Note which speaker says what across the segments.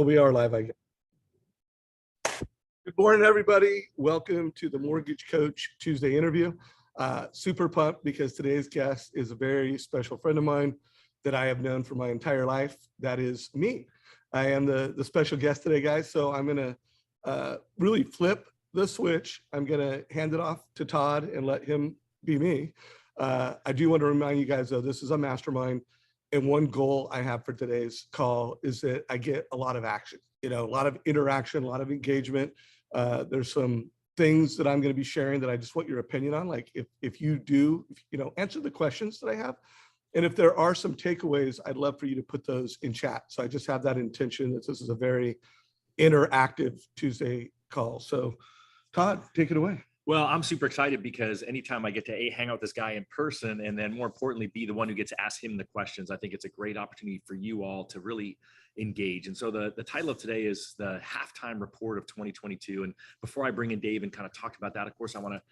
Speaker 1: We are live, I guess. Good morning, everybody. Welcome to the Mortgage Coach Tuesday interview. Super pumped because today's guest is a very special friend of mine that I have known for my entire life. That is me. I am the special guest today, guys. So I'm going to really flip the switch. I'm going to hand it off to Todd and let him be me. I do want to remind you guys, though, this is a mastermind. And one goal I have for today's call is that I get a lot of action, a lot of interaction, a lot of engagement. There's some things that I'm going to be sharing that I just want your opinion on. Like if you do, answer the questions that I have. And if there are some takeaways, I'd love for you to put those in chat. So I just have that intention that this is a very interactive Tuesday call. So Todd, take it away.
Speaker 2: Well, I'm super excited because anytime I get to hang out with this guy in person and then more importantly, be the one who gets to ask him the questions, I think it's a great opportunity for you all to really engage. And so the title of today is the halftime report of 2022. And before I bring in Dave and kind of talk about that, of course, I want to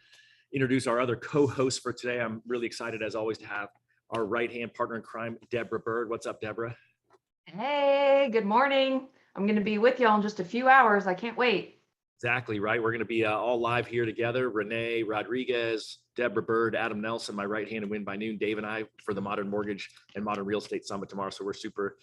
Speaker 2: introduce our other co-hosts for today. I'm really excited as always to have our right-hand partner in crime, Deborah Bird. What's up, Deborah?
Speaker 3: Hey, good morning. I'm going to be with y'all in just a few hours. I can't wait.
Speaker 2: Exactly right. We're going to be all live here together. Renee Rodriguez, Deborah Bird, Adam Nelson, my right hand and win by noon. Dave and I for the Modern Mortgage and Modern Real Estate Summit tomorrow. So we're super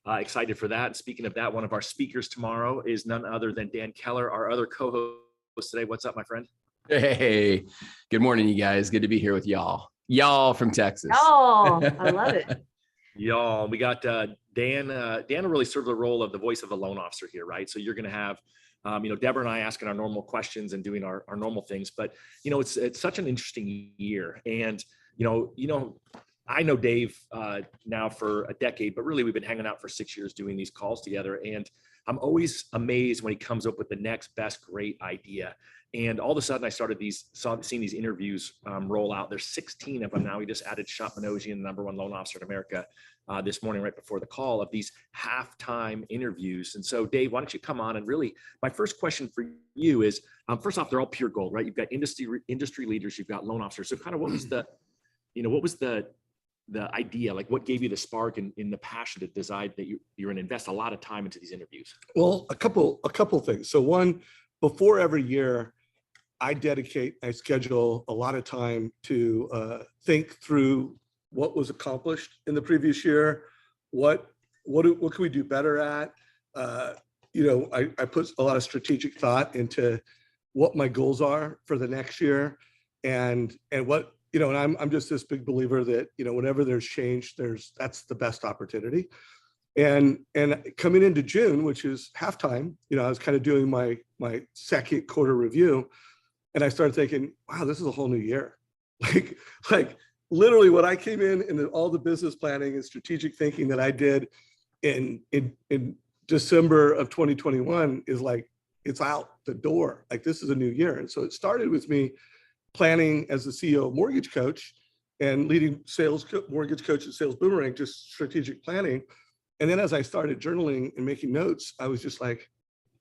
Speaker 2: excited for that. And speaking of that, one of our speakers tomorrow is none other than Dan Keller, our other co-host today. What's up, my friend?
Speaker 4: Hey, good morning, you guys. Good to be here with y'all. Y'all from Texas.
Speaker 3: Oh, I love it.
Speaker 2: Y'all, we got Dan. Dan will really serve the role of the voice of the loan officer here, right? So you're going to have Deborah and I asking our normal questions and doing our normal things, but it's such an interesting year. And I know Dave now for a decade, but really we've been hanging out for 6 years doing these calls together. And I'm always amazed when he comes up with the next best great idea. And all of a sudden I started seeing these interviews roll out. There's 16 of them now. We just added Shop Manosian, the #1 loan officer in America, this morning, right before the call, of these halftime interviews. And so Dave, why don't you come on? And really my first question for you is, first off, they're all pure gold, right? You've got industry leaders, you've got loan officers. So kind of what was the idea, like what gave you the spark and the passion to decide that you're going to invest a lot of time into these interviews?
Speaker 1: Well, a couple things. So one, before every year, I schedule a lot of time to think through what was accomplished in the previous year, what can we do better at? I put a lot of strategic thought into what my goals are for the next year, and what, and I'm just this big believer that whenever there's change, that's the best opportunity. And coming into June, which is halftime, I was kind of doing my second quarter review. And I started thinking, wow, this is a whole new year. Like literally what I came in and all the business planning and strategic thinking that I did in December of 2021 is like, it's out the door. Like this is a new year. And so it started with me planning as the CEO of Mortgage Coach and leading Mortgage Coach and Sales Boomerang, just strategic planning. And then as I started journaling and making notes, I was just like,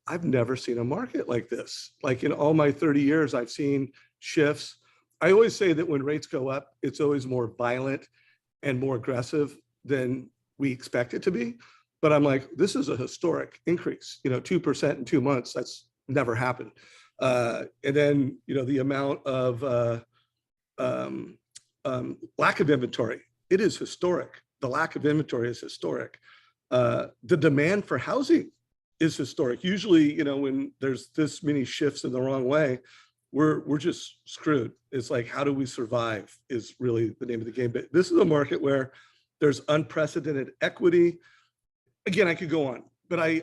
Speaker 1: I've never seen a market like this. Like in all my 30 years, I've seen shifts. I always say that when rates go up, it's always more violent and more aggressive than we expect it to be. But I'm like, this is a historic increase, 2% in 2 months. That's never happened. And then, the amount of lack of inventory, it is historic. The lack of inventory is historic. The demand for housing is historic. Usually, when there's this many shifts in the wrong way, we're just screwed. It's like, how do we survive is really the name of the game. But this is a market where there's unprecedented equity. Again, I could go on, but I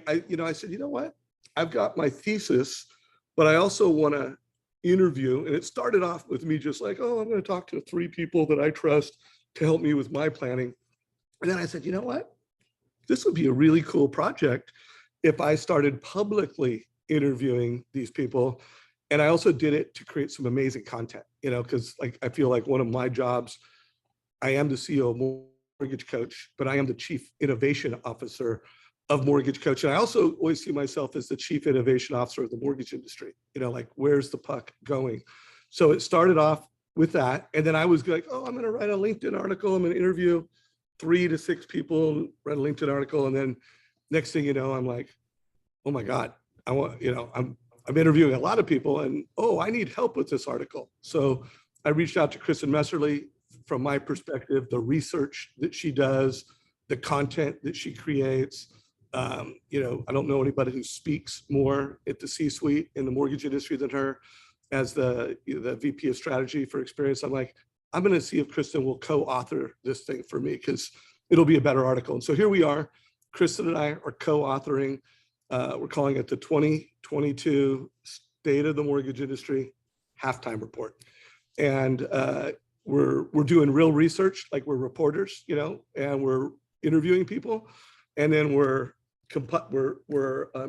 Speaker 1: said, you know what? I've got my thesis, but I also want to interview. And it started off with me just like, oh, I'm going to talk to 3 people that I trust to help me with my planning. And then I said, you know what? This would be a really cool project if I started publicly interviewing these people. And I also did it to create some amazing content, because I feel like one of my jobs, I am the CEO of Mortgage Coach, but I am the Chief Innovation Officer of Mortgage Coach. And I also always see myself as the Chief Innovation Officer of the mortgage industry, where's the puck going? So it started off with that. And then I was like, oh, I'm going to write a LinkedIn article. I'm going to interview 3 to 6 people, write a LinkedIn article. And then next thing you know, I'm like, oh my God, I want, I'm interviewing a lot of people and, oh, I need help with this article. So I reached out to Kristen Messerly. From my perspective, the research that she does, the content that she creates, I don't know anybody who speaks more at the C-suite in the mortgage industry than her. As the VP of strategy for Experience, I'm like, I'm going to see if Kristen will co-author this thing for me because it'll be a better article. And so here we are. Kristen and I are co-authoring. We're calling it the 2022 State of the Mortgage Industry Halftime Report. And we're doing real research, like we're reporters, and we're interviewing people. And then we're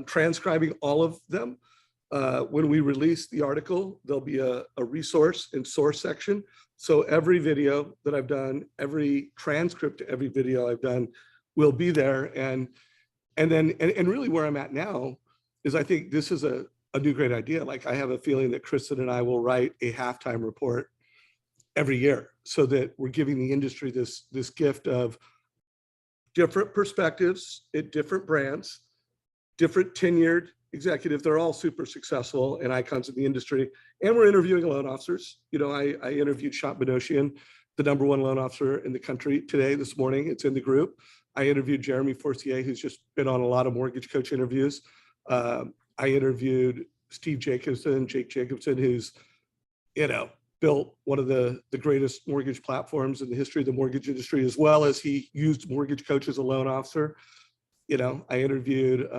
Speaker 1: transcribing all of them. When we release the article, there'll be a resource and source section. So every video that I've done, every transcript to every video I've done will be there. And really where I'm at now is I think this is a new great idea. Like I have a feeling that Kristen and I will write a halftime report every year so that we're giving the industry this gift of different perspectives at different brands, different tenured executives. They're all super successful and icons in the industry. And we're interviewing loan officers. I interviewed Shant Benosian, the #1 loan officer in the country this morning. It's in the group. I interviewed Jeremy Forcier, who's just been on a lot of mortgage coach interviews. I interviewed Jake Jacobson, who's, built one of the greatest mortgage platforms in the history of the mortgage industry, as well as he used mortgage coach as a loan officer. I interviewed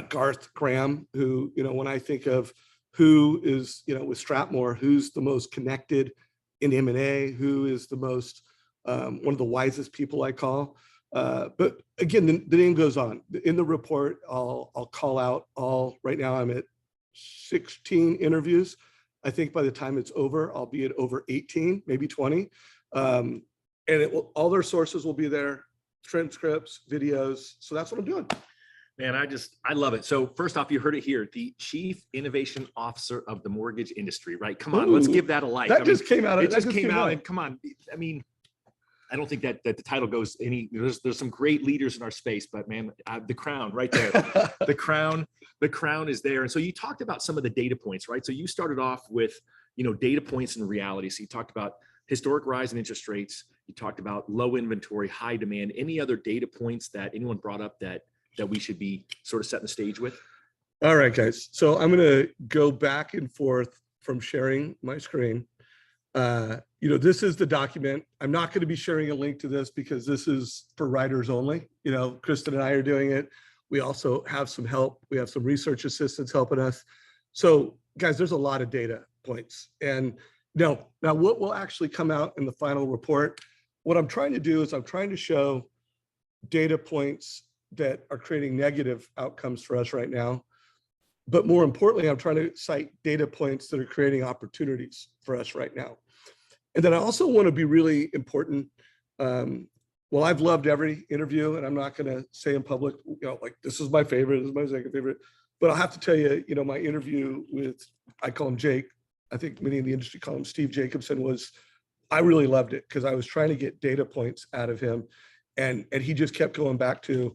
Speaker 1: Garth Graham, who, when I think of who is, with Strathmore, who's the most connected in M&A, who is the most, one of the wisest people I call. But again, the name goes on. In the report, I'll call out right now I'm at 16 interviews. I think by the time it's over, I'll be at over 18, maybe 20. And all their sources will be there, transcripts, videos. So that's what I'm doing.
Speaker 2: Man, I love it. So first off, you heard it here, the Chief Innovation Officer of the mortgage industry, right? Come on, let's give that a like.
Speaker 1: That just came out.
Speaker 2: It just came out and come on. I mean, I don't think that the title goes there's some great leaders in our space, but man, the crown right there, the crown is there. And so you talked about some of the data points, right? So you started off with, data points and reality. So you talked about historic rise in interest rates. You talked about low inventory, high demand. Any other data points that anyone brought up that we should be sort of setting the stage with?
Speaker 1: All right, guys. So I'm going to go back and forth from sharing my screen. This is the document. I'm not going to be sharing a link to this because this is for writers only. Kristen and I are doing it. We also have some help. We have some research assistants helping us. So guys, there's a lot of data points. And now what will actually come out in the final report, what I'm trying to do is I'm trying to show data points that are creating negative outcomes for us right now. But more importantly, I'm trying to cite data points that are creating opportunities for us right now. And then I also want to be really important. Well, I've loved every interview, and I'm not going to say in public, like this is my favorite, this is my second favorite. But I'll have to tell you, my interview with, I call him Jake, I think many in the industry call him Steve Jacobson, I really loved it because I was trying to get data points out of him. And he just kept going back to,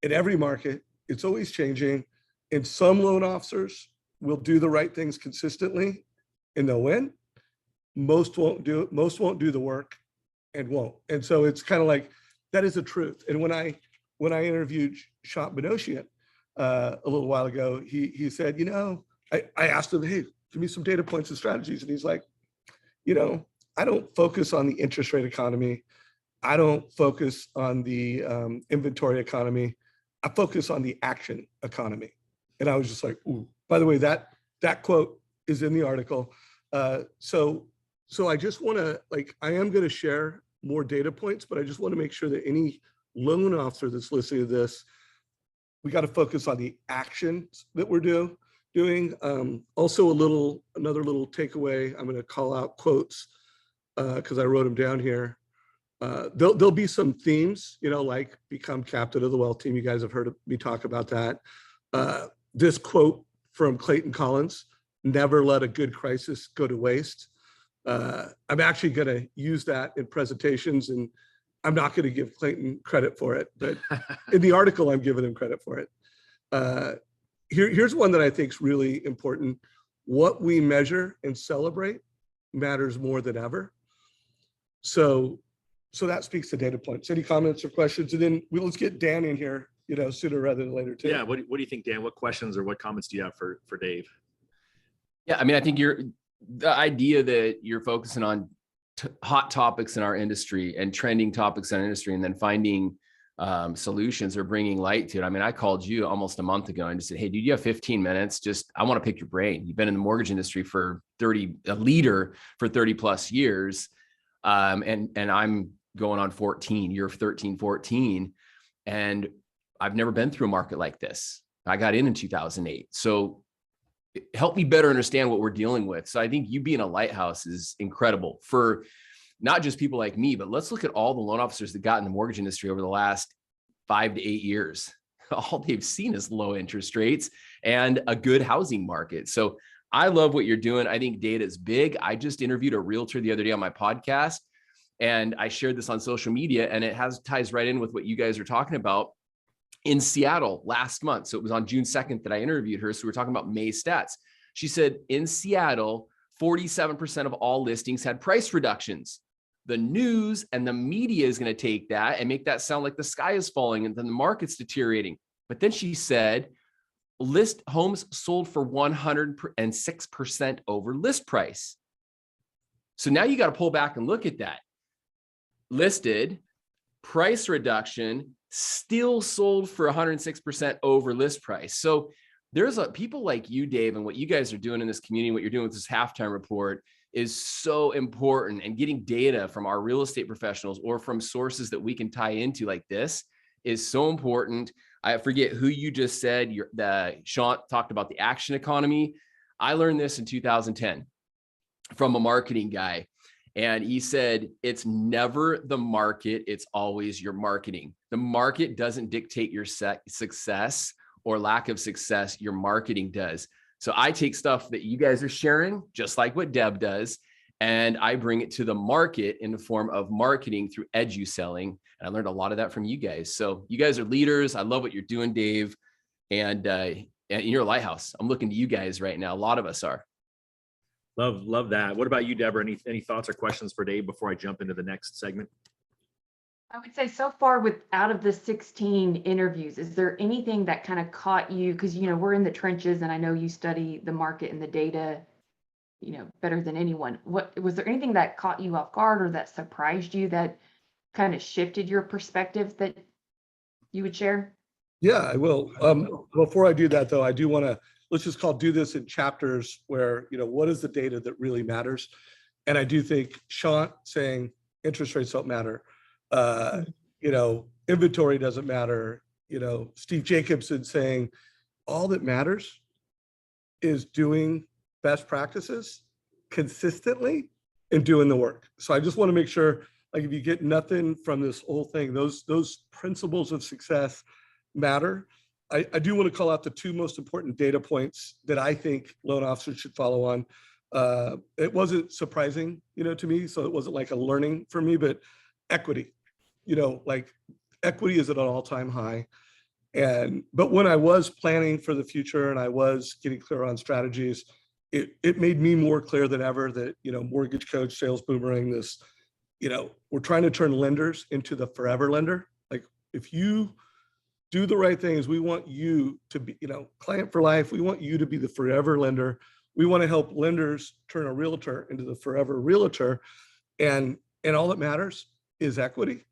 Speaker 1: in every market, it's always changing. And some loan officers will do the right things consistently and they'll win. Most won't do it. Most won't do the work and won't. And so it's kind of like, that is the truth. And when I interviewed Shant Benosian a little while ago, he said, I asked him, hey, give me some data points and strategies. And he's like, I don't focus on the interest rate economy. I don't focus on the inventory economy. I focus on the action economy. And I was just like, ooh, by the way, that quote is in the article. So I just want to, I am going to share more data points, but I just want to make sure that any loan officer that's listening to this, we got to focus on the actions that we're doing. Also another little takeaway, I'm going to call out quotes because I wrote them down here. There'll be some themes, like become captain of the wealth team. You guys have heard me talk about that. This quote from Clayton Collins, never let a good crisis go to waste. I'm actually going to use that in presentations, and I'm not going to give Clayton credit for it, but in the article, I'm giving him credit for it. Here's one that I think is really important. What we measure and celebrate matters more than ever. So that speaks to data points. Any comments or questions? And then let's get Dan in here, sooner rather than later too.
Speaker 2: Yeah. What do you think, Dan? What questions or what comments do you have for Dave?
Speaker 4: Yeah, I mean, I think the idea that you're focusing on hot topics in our industry and trending topics in our industry, and then finding solutions or bringing light to it. I mean, I called you almost a month ago and just said, "Hey, dude, you have 15 minutes? I want to pick your brain. You've been in the mortgage industry for a leader for 30 plus years, and I'm going on 14. You're 13, 14, and I've never been through a market like this. I got in 2008, so." Help me better understand what we're dealing with. So I think you being a lighthouse is incredible for not just people like me, but let's look at all the loan officers that got in the mortgage industry over the last 5 to 8 years. All they've seen is low interest rates and a good housing market. So I love what you're doing. I think data is big. I just interviewed a realtor the other day on my podcast, and I shared this on social media, and it ties right in with what you guys are talking about. In Seattle last month. So it was on June 2nd that I interviewed her. So we're talking about May stats. She said in Seattle, 47% of all listings had price reductions. The news and the media is going to take that and make that sound like the sky is falling and then the market's deteriorating. But then she said, homes sold for 106% over list price. So now you got to pull back and look at that. Listed, price reduction, still sold for 106% over list price. So there's people like you, Dave, and what you guys are doing in this community, what you're doing with this halftime report is so important. And getting data from our real estate professionals or from sources that we can tie into like this is so important. I forget who you just said, Sean talked about the action economy. I learned this in 2010 from a marketing guy. And he said, it's never the market, it's always your marketing. The market doesn't dictate your success or lack of success, your marketing does. So I take stuff that you guys are sharing, just like what Deb does, and I bring it to the market in the form of marketing through edu-selling. And I learned a lot of that from you guys. So you guys are leaders. I love what you're doing, Dave. And you're a lighthouse. I'm looking to you guys right now. A lot of us are.
Speaker 2: Love that. What about you, Deborah? Any thoughts or questions for Dave before I jump into the next segment?
Speaker 3: I would say so far out of the 16 interviews, is there anything that kind of caught you? Because, we're in the trenches and I know you study the market and the data, better than anyone. Was there anything that caught you off guard or that surprised you that kind of shifted your perspective that you would share?
Speaker 1: Yeah, I will. Before I do that though, I do want to, let's just do this in chapters where, what is the data that really matters? And I do think Sean saying interest rates don't matter, inventory doesn't matter, Steve Jacobson saying all that matters is doing best practices consistently and doing the work. So I just want to make sure, if you get nothing from this whole thing, those principles of success matter. I do want to call out the two most important data points that I think loan officers should follow on. It wasn't surprising, to me, so it wasn't like a learning for me, but equity, equity is at an all-time high. But when I was planning for the future and I was getting clear on strategies, it made me more clear than ever that, mortgage coach, sales boomerang, this, we're trying to turn lenders into the forever lender. Like if you do the right things, we want you to be, client for life. We want you to be the forever lender. We want to help lenders turn a realtor into the forever realtor. And all that matters is equity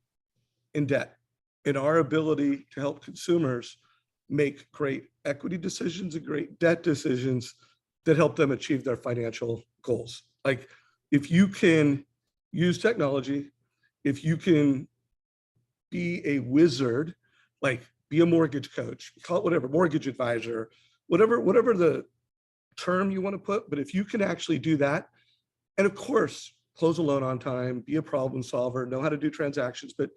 Speaker 1: and debt and our ability to help consumers make great equity decisions and great debt decisions that help them achieve their financial goals. Like if you can use technology, if you can be a wizard, be a mortgage coach, call it whatever, mortgage advisor, whatever the term you want to put, but if you can actually do that, and of course, close a loan on time, be a problem solver, know how to do transactions, but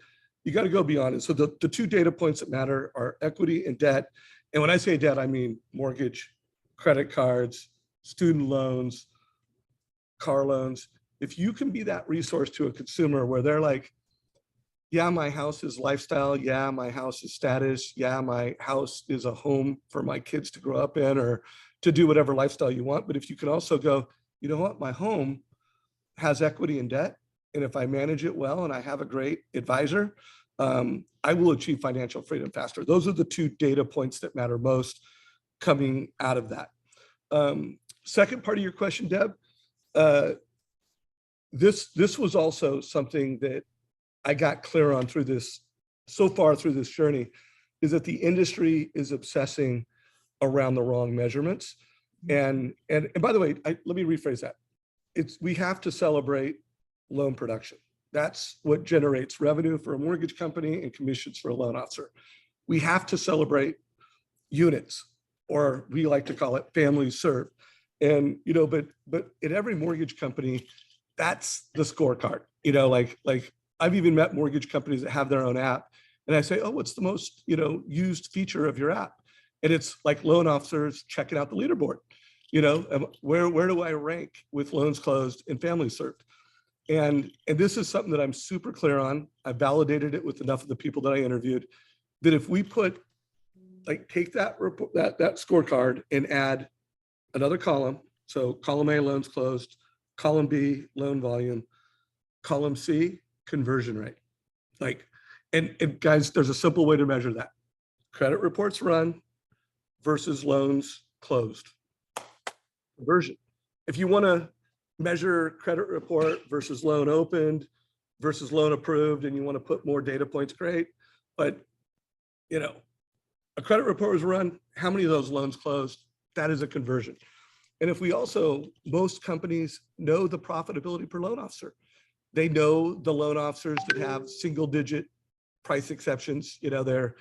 Speaker 1: you got to go beyond it. So the two data points that matter are equity and debt. And when I say debt, I mean mortgage, credit cards, student loans, car loans. If you can be that resource to a consumer where they're like, yeah, my house is lifestyle. Yeah, my house is status. Yeah, my house is a home for my kids to grow up in or to do whatever lifestyle you want. But if you can also go, you know what, my home has equity and debt. And if I manage it well and I have a great advisor, I will achieve financial freedom faster. Those are the two data points that matter most coming out of that. Second part of your question, Deb, this was also something that I got clear on through this, so far through this journey, is that the industry is obsessing around the wrong measurements. And by the way, let me rephrase that. We have to celebrate loan production. That's what generates revenue for a mortgage company and commissions for a loan officer. We have to celebrate units, or we like to call it families served. And, but in every mortgage company, that's the scorecard. Like I've even met mortgage companies that have their own app, and I say, oh, what's the most, used feature of your app? And it's like loan officers checking out the leaderboard. Where do I rank with loans closed and families served? And this is something that I'm super clear on. I validated it with enough of the people that I interviewed, that if we take that report, that scorecard, and add another column. So column A, loans closed, column B, loan volume, column C, conversion rate. And guys, there's a simple way to measure that. Credit reports run versus loans closed. Conversion. If you want to measure credit report versus loan opened versus loan approved, and you want to put more data points, great. But, a credit report was run, how many of those loans closed? That is a conversion. And if we also, most companies know the profitability per loan officer. They know the loan officers that have single digit price exceptions, they're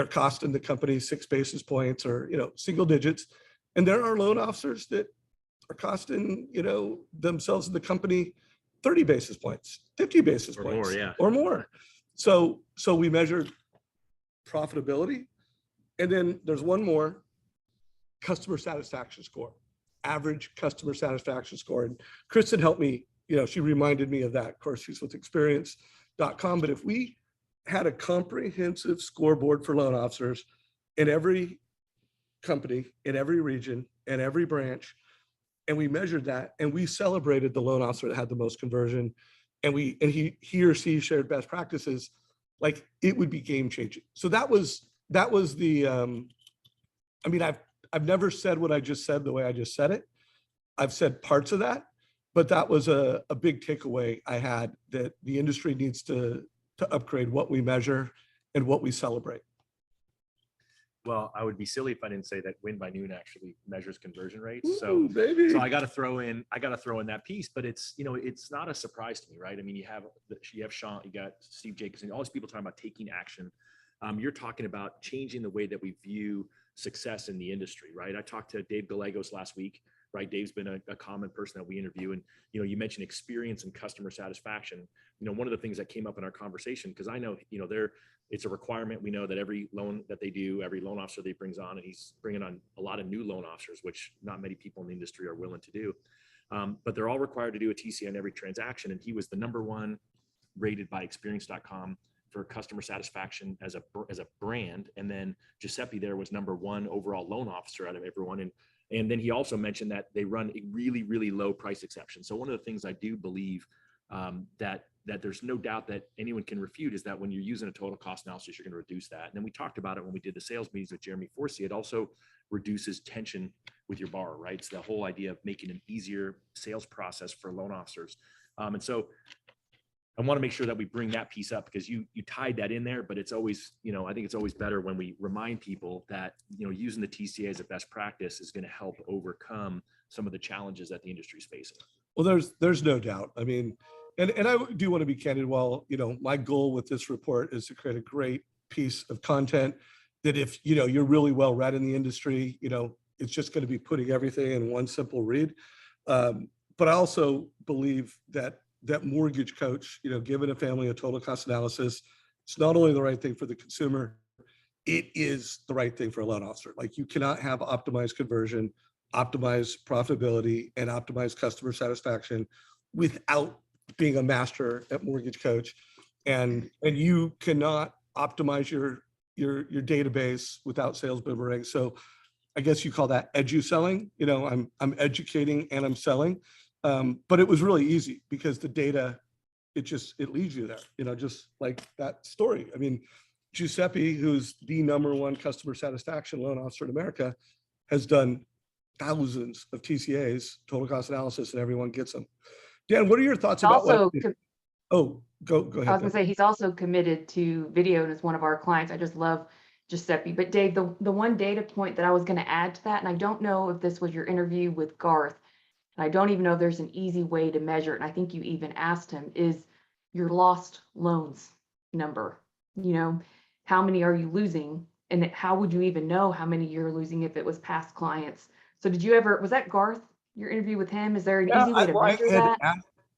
Speaker 1: costing the company 6 basis points or, single digits. And there are loan officers that are costing, themselves and the company 30 basis points, 50 basis points
Speaker 2: more, yeah.
Speaker 1: or more. So we measured profitability. And then there's one more, customer satisfaction score, average customer satisfaction score. And Kristen helped me, she reminded me of that. Of course, she's with experience.com. But if we had a comprehensive scoreboard for loan officers in every company, in every region, in every branch, and we measured that, and we celebrated the loan officer that had the most conversion, and he or she shared best practices, it would be game changing. So that was the, I've never said what I just said the way I just said it. I've said parts of that, but that was a big takeaway I had, that the industry needs to upgrade what we measure and what we celebrate.
Speaker 2: Well, I would be silly if I didn't say that Win by Noon actually measures conversion rates.
Speaker 1: Ooh, baby.
Speaker 2: So I got to throw in that piece, but it's not a surprise to me, right? I mean, you have Sean, you got Steve Jacobson, all these people talking about taking action. You're talking about changing the way that we view success in the industry, right? I talked to Dave Gallegos last week, right? Dave's been a common person that we interview, and you mentioned experience and customer satisfaction. One of the things that came up in our conversation, because I know it's a requirement. We know that every loan that they do, every loan officer they brings on, and he's bringing on a lot of new loan officers, which not many people in the industry are willing to do. But they're all required to do a TCA on every transaction, and he was the number one rated by experience.com for customer satisfaction as a brand. And then Giuseppe there was number one overall loan officer out of everyone. And then he also mentioned that they run a really, really low price exception. So one of the things I do believe that there's no doubt that anyone can refute is that when you're using a total cost analysis, you're going to reduce that. And then we talked about it when we did the sales meetings with Jeremy Forsey. It also reduces tension with your borrower, right? It's the whole idea of making an easier sales process for loan officers. And so I want to make sure that we bring that piece up, because you tied that in there, but it's always, I think it's always better when we remind people that, using the TCA as a best practice is going to help overcome some of the challenges that the industry is facing.
Speaker 1: Well, there's no doubt. I mean, and I do want to be candid. While, my goal with this report is to create a great piece of content that if, you're really well read in the industry, it's just going to be putting everything in one simple read. But I also believe that mortgage coach, giving a family a total cost analysis, it's not only the right thing for the consumer, it is the right thing for a loan officer. You cannot have optimized conversion, optimized profitability, and optimized customer satisfaction without being a master at mortgage coach. and you cannot optimize your database without sales boomerang. So I guess you call that edu selling. You know, I'm educating and I'm selling. But it was really easy because the data, it leads you there, you know, just like that story. I mean, Giuseppe, who's the #1 customer satisfaction loan officer in America, has done thousands of TCAs, total cost analysis, and everyone gets them. Dan, what are your thoughts about
Speaker 3: Also,
Speaker 1: oh, go
Speaker 3: I was
Speaker 1: ahead.
Speaker 3: gonna say, he's also committed to video and is one of our clients. I just love Giuseppe. But Dave, the one data point that I was gonna add to that, and I don't know if this was your interview with Garth, and I don't even know if there's an easy way to measure it, and I think you even asked him, is your lost loans number. You know, how many are you losing? And how would you even know how many you're losing if it was past clients? So did you ever, was that Garth, your interview with him? Is there an easy way to measure that?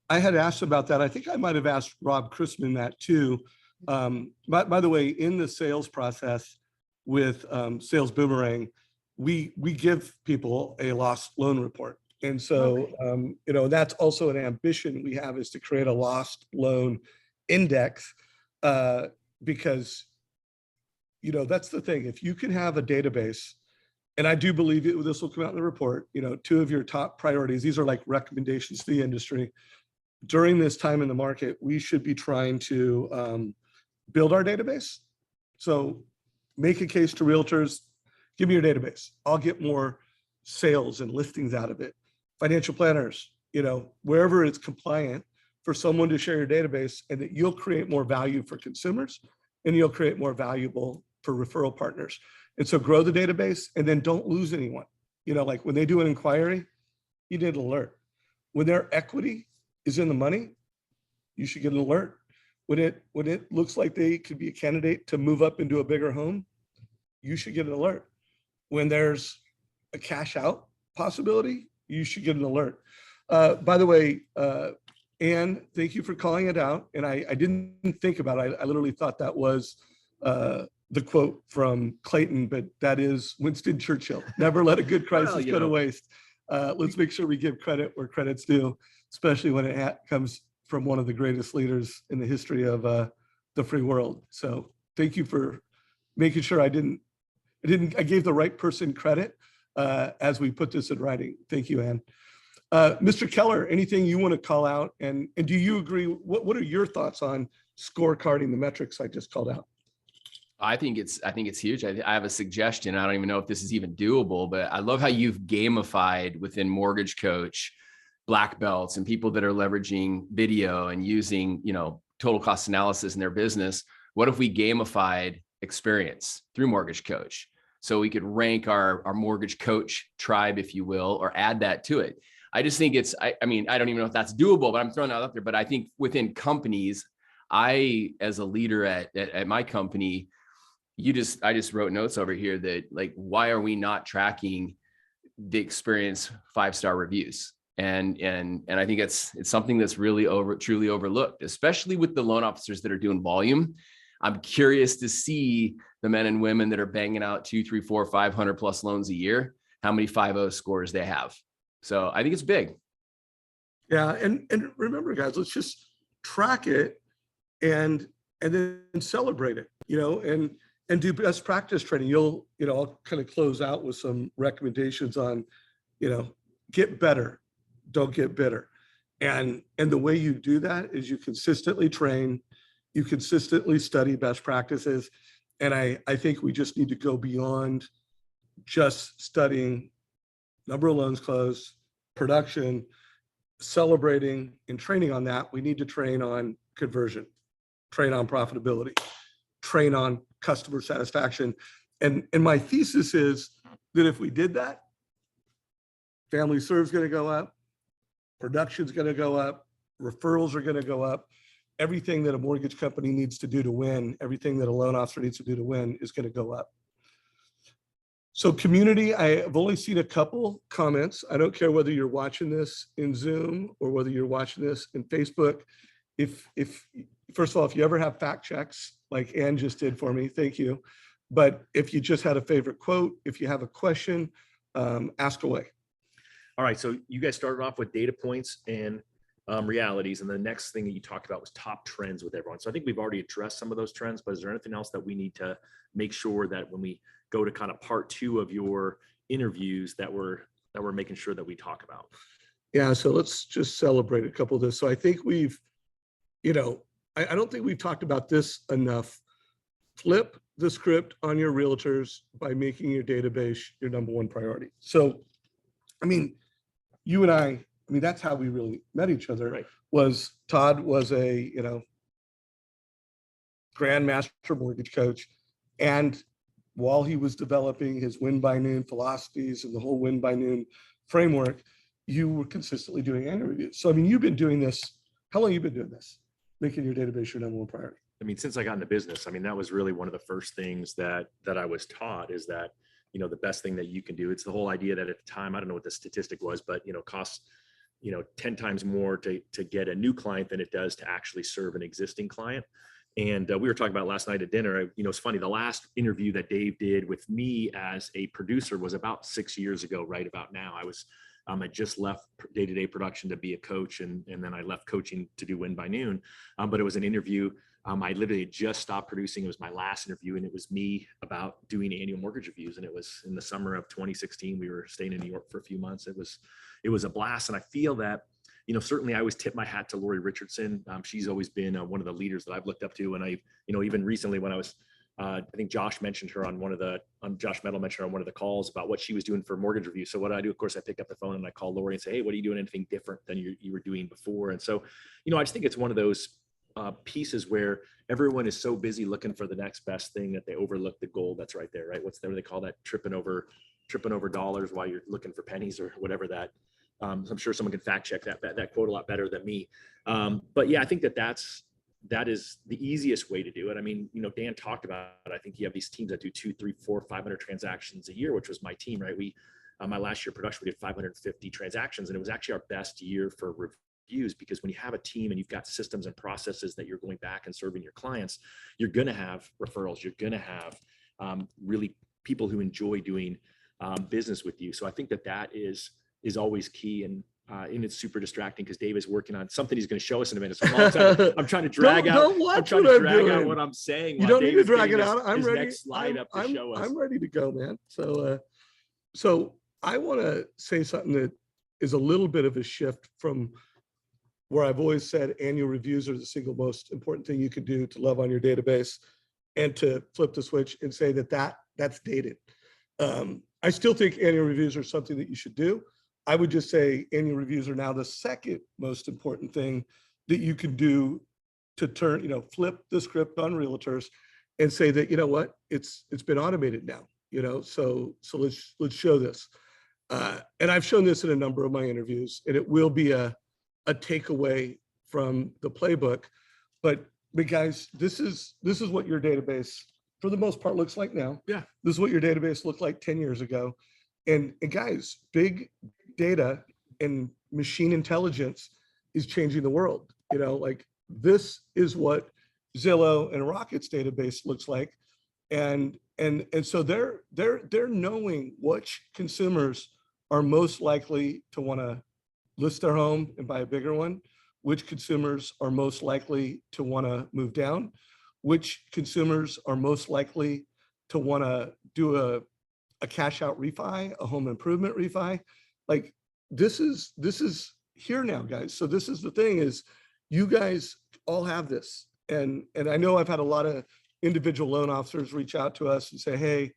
Speaker 1: I had asked about that. I think I might have asked Rob Chrisman that too. By the way, in the sales process with Sales Boomerang, we give people a lost loan report. And so, you know, that's also an ambition we have, is to create a lost loan index, because, you know, that's the thing. If you can have a database, and I do believe this will come out in the report, you know, 2 of your top priorities, these are like recommendations to the industry. During this time in the market, we should be trying to build our database. So make a case to realtors, give me your database. I'll get more sales and listings out of it. Financial planners, you know, wherever it's compliant, for someone to share your database, and that you'll create more value for consumers and you'll create more valuable for referral partners. And so grow the database, and then don't lose anyone. You know, like when they do an inquiry, you need an alert. When their equity is in the money, you should get an alert. When it looks like they could be a candidate to move up into a bigger home, you should get an alert. When there's a cash out possibility, you should get an alert. By the way, Anne, thank you for calling it out. And I didn't think about it. I literally thought that was the quote from Clayton, but that is Winston Churchill. Never let a good crisis go to waste. Let's make sure we give credit where credit's due, especially when it comes from one of the greatest leaders in the history of the free world. So thank you for making sure I gave the right person credit as we put this in writing. Thank you, Ann. Mr. Keller, anything you want to call out? And do you agree? What are your thoughts on scorecarding the metrics I just called out?
Speaker 4: I think it's huge. I have a suggestion. I don't even know if this is even doable, but I love how you've gamified within Mortgage Coach, black belts, and people that are leveraging video and using, you know, total cost analysis in their business. What if we gamified experience through Mortgage Coach? So we could rank our Mortgage Coach tribe, if you will, or add that to it. I just think I mean, I don't even know if that's doable, but I'm throwing that out there. But I think within companies, as a leader at my company, I just wrote notes over here that, like, why are we not tracking the experience 5-star reviews? And I think it's something that's really truly overlooked, especially with the loan officers that are doing volume. I'm curious to see the men and women that are banging out 2, 3, 4, 500 plus loans a year, how many 5.0 scores they have. So I think it's big.
Speaker 1: Yeah, and remember, guys, let's just track it and then celebrate it, you know, and do best practice training. I'll kind of close out with some recommendations on, you know, get better, don't get bitter. And the way you do that is you consistently train, you consistently study best practices. And I think we just need to go beyond just studying number of loans closed, production, celebrating and training on that. We need to train on conversion, train on profitability, train on customer satisfaction. And my thesis is that if we did that, family serve's going to go up, production's going to go up, referrals are going to go up. Everything that a mortgage company needs to do to win, everything that a loan officer needs to do to win is going to go up. So community, I've only seen a couple comments. I don't care whether you're watching this in Zoom or whether you're watching this in Facebook. If first of all, if you ever have fact checks, like Ann just did for me, thank you. But if you just had a favorite quote, if you have a question, ask away.
Speaker 2: All right, so you guys started off with data points and realities. And the next thing that you talked about was top trends with everyone. So I think we've already addressed some of those trends, but is there anything else that we need to make sure that when we go to kind of part 2 of your interviews that we're making sure that we talk about?
Speaker 1: Yeah, so let's just celebrate a couple of this. So I think we've, I don't think we've talked about this enough. Flip the script on your realtors by making your database your number one priority. So, I mean, you and I mean, that's how we really met each other.
Speaker 2: Right.
Speaker 1: Was Todd was a, grandmaster mortgage coach. And while he was developing his win by noon philosophies and the whole win by noon framework, you were consistently doing annual reviews. So, I mean, you've been doing this. How long have you been doing this? Making your database your number one priority?
Speaker 2: I mean, since I got into business, I mean, that was really one of the first things that I was taught is that, the best thing that you can do. It's the whole idea that at the time, I don't know what the statistic was, but, costs, 10 times more to get a new client than it does to actually serve an existing client. And we were talking about last night at dinner, it's funny, the last interview that Dave did with me as a producer was about 6 years ago, right about now. I just left day-to-day production to be a coach, and then I left coaching to do Win by Noon. But it was an interview. I literally had just stopped producing. It was my last interview, and it was me about doing annual mortgage reviews. And it was in the summer of 2016. We were staying in New York for a few months. It was a blast. And I feel that, certainly I always tip my hat to Lori Richardson. She's always been one of the leaders that I've looked up to. And I, even recently when I was, I think Josh mentioned her on Josh Metal mentioned her on one of the calls about what she was doing for mortgage review. So what I do, of course, I pick up the phone and I call Lori and say, hey, what are you doing? Anything different than you were doing before? And so, I just think it's one of those pieces where everyone is so busy looking for the next best thing that they overlook the goal that's right there, right? What they call that? Tripping over dollars while you're looking for pennies or whatever that. I'm sure someone can fact check that quote a lot better than me. But yeah, I think that is the easiest way to do it. I mean, Dan talked about it. I think you have these teams that do 2, 3, 4, 500 transactions a year, which was my team, right? My last year production, we did 550 transactions, and it was actually our best year for reviews, because when you have a team and you've got systems and processes that you're going back and serving your clients, you're going to have referrals. You're going to have really people who enjoy doing business with you. So I think that is always key. And it's super distracting because Dave is working on something he's going to show us in a minute. So I'm trying to drag out what I'm saying.
Speaker 1: You don't need to drag it out. I'm ready.
Speaker 2: Next slide up to show us.
Speaker 1: I'm ready to go, man. So I want to say something that is a little bit of a shift from where I've always said annual reviews are the single most important thing you can do to love on your database, and to flip the switch and say that's dated. I still think annual reviews are something that you should do. I would just say annual reviews are now the second most important thing that you can do to turn, flip the script on realtors and say that, what, it's been automated now, so let's show this. And I've shown this in a number of my interviews, and it will be a takeaway from the playbook. But guys, this is what your database for the most part looks like now.
Speaker 2: Yeah.
Speaker 1: This is what your database looked like 10 years ago. And guys, big data and machine intelligence is changing the world. Like this is what Zillow and Rocket's database looks like. And so they're knowing which consumers are most likely to want to list their home and buy a bigger one, which consumers are most likely to want to move down, which consumers are most likely to want to do a cash out refi, a home improvement refi. Like this is here now, guys. So this is the thing is you guys all have this. And I know I've had a lot of individual loan officers reach out to us and say, hey,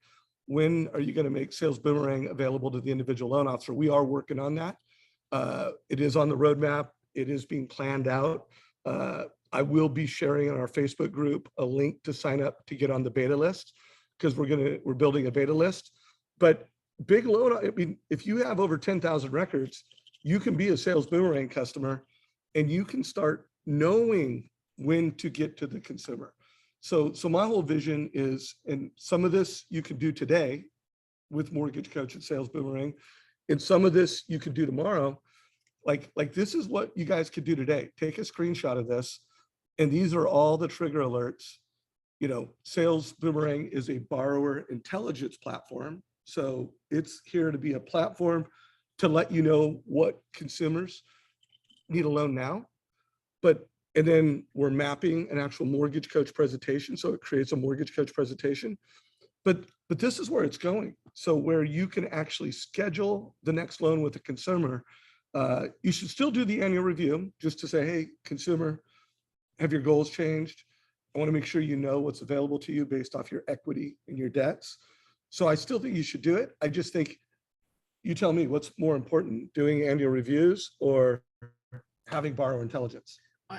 Speaker 1: when are you going to make Sales Boomerang available to the individual loan officer? We are working on that. It is on the roadmap. It is being planned out. I will be sharing in our Facebook group a link to sign up to get on the beta list, because we're building a beta list. But big loan, I mean, if you have over 10,000 records, you can be a Sales Boomerang customer, and you can start knowing when to get to the consumer. So my whole vision is, and some of this you can do today with Mortgage Coach and Sales Boomerang, and some of this you can do tomorrow. Like this is what you guys could do today. Take a screenshot of this, and these are all the trigger alerts. Sales Boomerang is a borrower intelligence platform. So it's here to be a platform to let you know what consumers need a loan now, and then we're mapping an actual mortgage coach presentation. So it creates a mortgage coach presentation. But this is where it's going. So where you can actually schedule the next loan with the consumer, you should still do the annual review just to say, hey, consumer, have your goals changed? I want to make sure you know what's available to you based off your equity and your debts. So I still think you should do it. I just think you tell me what's more important, doing annual reviews or having borrower intelligence.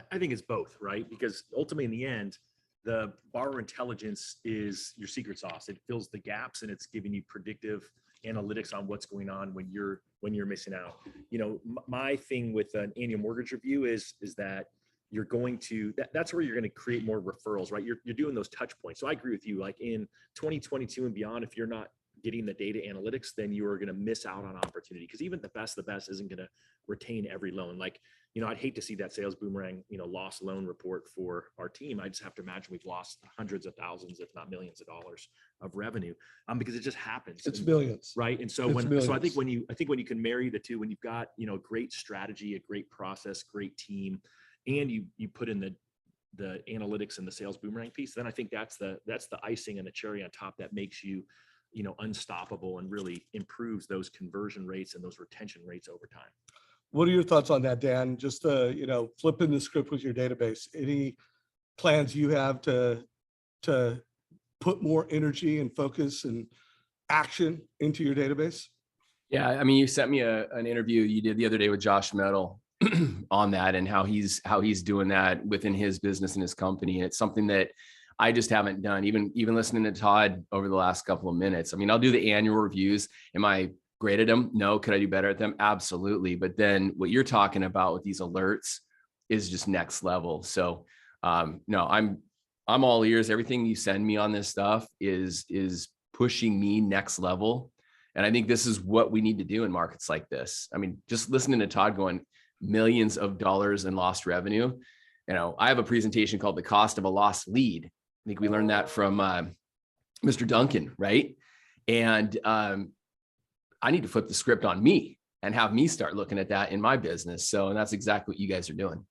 Speaker 2: I think it's both, right? Because ultimately in the end, the borrower intelligence is your secret sauce. It fills the gaps and it's giving you predictive analytics on what's going on when you're missing out. You know, my thing with an annual mortgage review is that you're going to, that's where you're going to create more referrals, right? You're doing those touch points. So I agree with you, like in 2022 and beyond, if you're not getting the data analytics, then you are going to miss out on opportunity. Because even the best isn't going to retain every loan. Like, you know, I'd hate to see that sales boomerang, you know, lost loan report for our team. I just have to imagine we've lost hundreds of thousands, if not millions of dollars of revenue, because it just happens.
Speaker 1: It's millions.
Speaker 2: Right. And so I think when you can marry the two, when you've got, you know, great strategy, a great process, great team, and you put in the analytics and the sales boomerang piece, then I think that's the icing and the cherry on top that makes you, you know, unstoppable and really improves those conversion rates and those retention rates over time.
Speaker 1: What are your thoughts on that, Dan? Just you know, flipping the script with your database. Any plans you have to put more energy and focus and action into your database?
Speaker 4: Yeah, I mean, you sent me an interview you did the other day with Josh Metal on that and how he's doing that within his business and his company. And it's something that I just haven't done. Even listening to Todd over the last couple of minutes. I mean, I'll do the annual reviews. Am I great at them? No. Could I do better at them? Absolutely. But then what you're talking about with these alerts is just next level. So no, I'm all ears. Everything you send me on this stuff is pushing me next level. And I think this is what we need to do in markets like this. I mean, just listening to Todd going millions of dollars in lost revenue. You know, I have a presentation called The Cost of a Lost Lead. I think we learned that from Mr. Duncan, right? And I need to flip the script on me and have me start looking at that in my business. So, and that's exactly what you guys are doing.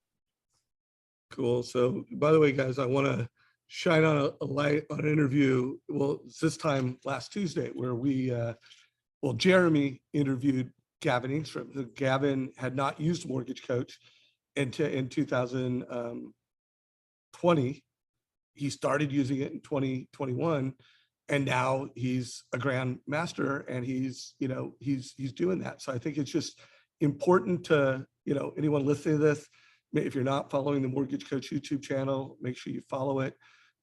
Speaker 1: Cool. So by the way, guys, I want to shine on a light on an interview. Well, it's this time last Tuesday where Jeremy interviewed Gavin Engstrom. Gavin had not used Mortgage Coach in 2020. He started using it in 2021. And now he's a grand master and he's doing that. So I think it's just important to, you know, anyone listening to this, if you're not following the Mortgage Coach YouTube channel, make sure you follow it.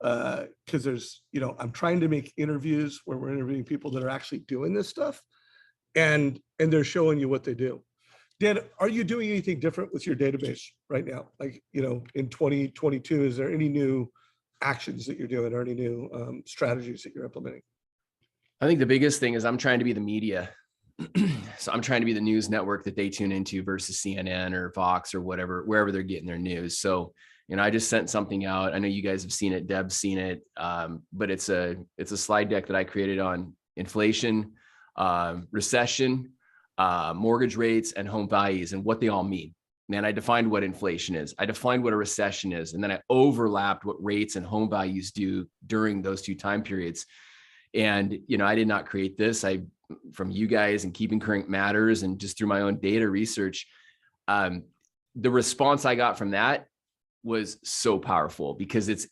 Speaker 1: Because there's, you know, I'm trying to make interviews where we're interviewing people that are actually doing this stuff and they're showing you what they do. Dan, are you doing anything different with your database right now? Like, you know, in 2022, is there any new actions that you're doing or any new strategies that you're implementing?
Speaker 4: I think the biggest thing is I'm trying to be the media. So I'm trying to be the news network that they tune into versus CNN or Fox or whatever, wherever they're getting their news. So, you know, I just sent something out. I know you guys have seen it. Deb's seen it. But it's a slide deck that I created on inflation, recession, mortgage rates, and home values and what they all mean. Man, I defined what inflation is. I defined what a recession is. And then I overlapped what rates and home values do during those two time periods. And, you know, I did not create this. From you guys and Keeping Current Matters and just through my own data research, the response I got from that was so powerful because it's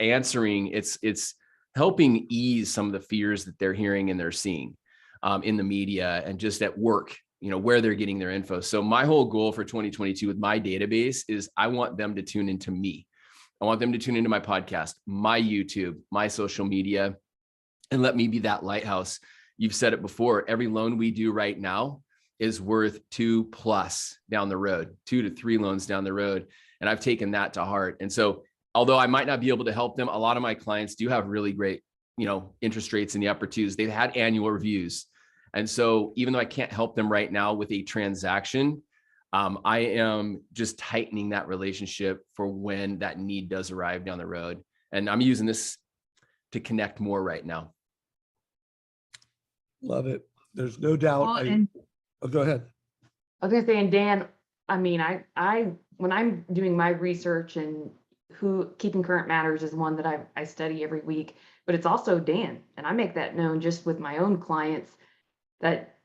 Speaker 4: helping ease some of the fears that they're hearing and they're seeing in the media and just at work, you know, where they're getting their info. So my whole goal for 2022 with my database is I want them to tune into me. I want them to tune into my podcast, my YouTube, my social media, and let me be that lighthouse. You've said it before. Every loan we do right now is worth 2+ down the road, 2 to 3 loans down the road. And I've taken that to heart. And so, although I might not be able to help them, a lot of my clients do have really great, you know, interest rates in the upper 2s. They've had annual reviews. And so even though I can't help them right now with a transaction, I am just tightening that relationship for when that need does arrive down the road. And I'm using this to connect more right now.
Speaker 1: Love it. There's no doubt.
Speaker 3: Well,
Speaker 1: Oh, go ahead.
Speaker 3: I was gonna say, and Dan, I mean, when I'm doing my research and who Keeping Current Matters is one that I study every week, but it's also Dan. And I make that known just with my own clients that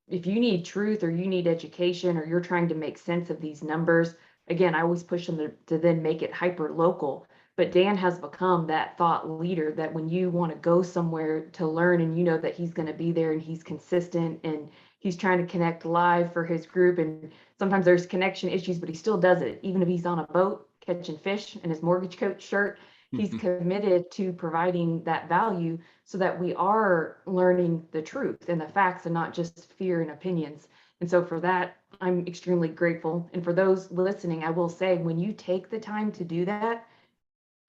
Speaker 3: if you need truth or you need education or you're trying to make sense of these numbers, again, I always push them to then make it hyper local. But Dan has become that thought leader that when you want to go somewhere to learn and you know that he's going to be there and he's consistent and he's trying to connect live for his group. And sometimes there's connection issues, but he still does it. Even if he's on a boat catching fish in his mortgage coach shirt, he's committed to providing that value so that we are learning the truth and the facts and not just fear and opinions. And so for that, I'm extremely grateful. And for those listening, I will say, when you take the time to do that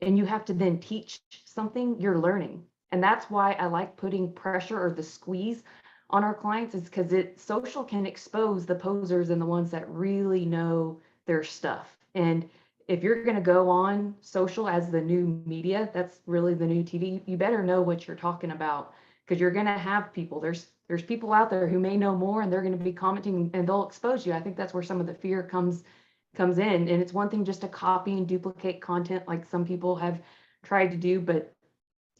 Speaker 3: and you have to then teach something, you're learning. And that's why I like putting pressure or the squeeze on our clients, is because social can expose the posers and the ones that really know their stuff. And if you're going to go on social as the new media, that's really the new TV, you better know what you're talking about, because you're going to have people. There's people out there who may know more and they're going to be commenting and they'll expose you. I think that's where some of the fear comes in. And it's one thing just to copy and duplicate content like some people have tried to do, but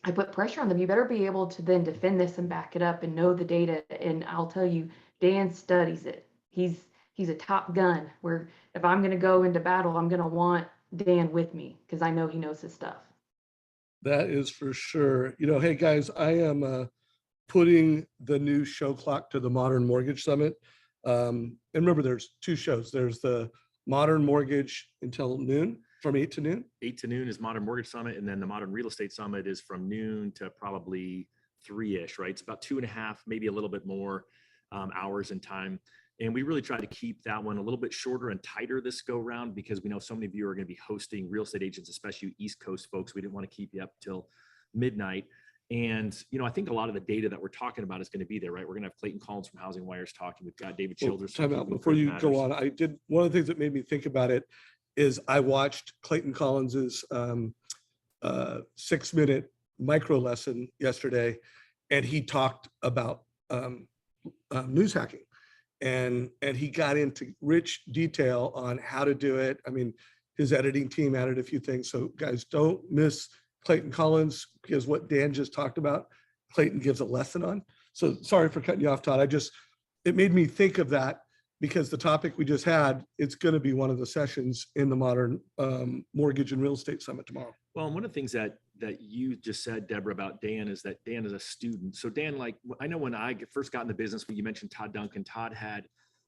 Speaker 3: I put pressure on them. You better be able to then defend this and back it up and know the data. And I'll tell you, Dan studies it. He's a top gun where if I'm going to go into battle, I'm going to want Dan with me because I know he knows his stuff.
Speaker 1: That is for sure. Hey guys, I am putting the new show clock to the Modern Mortgage Summit. And remember, there's two shows. There's the Modern Mortgage until noon, from 8 to noon.
Speaker 2: 8 to noon is Modern Mortgage Summit, and then the Modern Real Estate Summit is from noon to probably 3-ish, right? It's about 2.5, maybe a little bit more hours in time. And we really try to keep that one a little bit shorter and tighter this go round, because we know so many of you are going to be hosting real estate agents, especially East Coast folks. We didn't want to keep you up till midnight. And, I think a lot of the data that we're talking about is going to be there, right? We're going to have Clayton Collins from Housing Wires talking. We've got David Childers.
Speaker 1: Time out before you go on. One of the things that made me think about it is I watched Clayton Collins's 6-minute micro lesson yesterday, and he talked about news hacking. And he got into rich detail on how to do it. I mean, his editing team added a few things. So guys, don't miss Clayton Collins, because what Dan just talked about, Clayton gives a lesson on. So sorry for cutting you off, Todd. It made me think of that, because the topic we just had, it's going to be one of the sessions in the Modern Mortgage and Real Estate Summit tomorrow.
Speaker 2: Well, and one of the things that you just said, Deborah, about Dan is that Dan is a student. So Dan, like, I know when I first got in the business, when you mentioned Todd Duncan, Todd had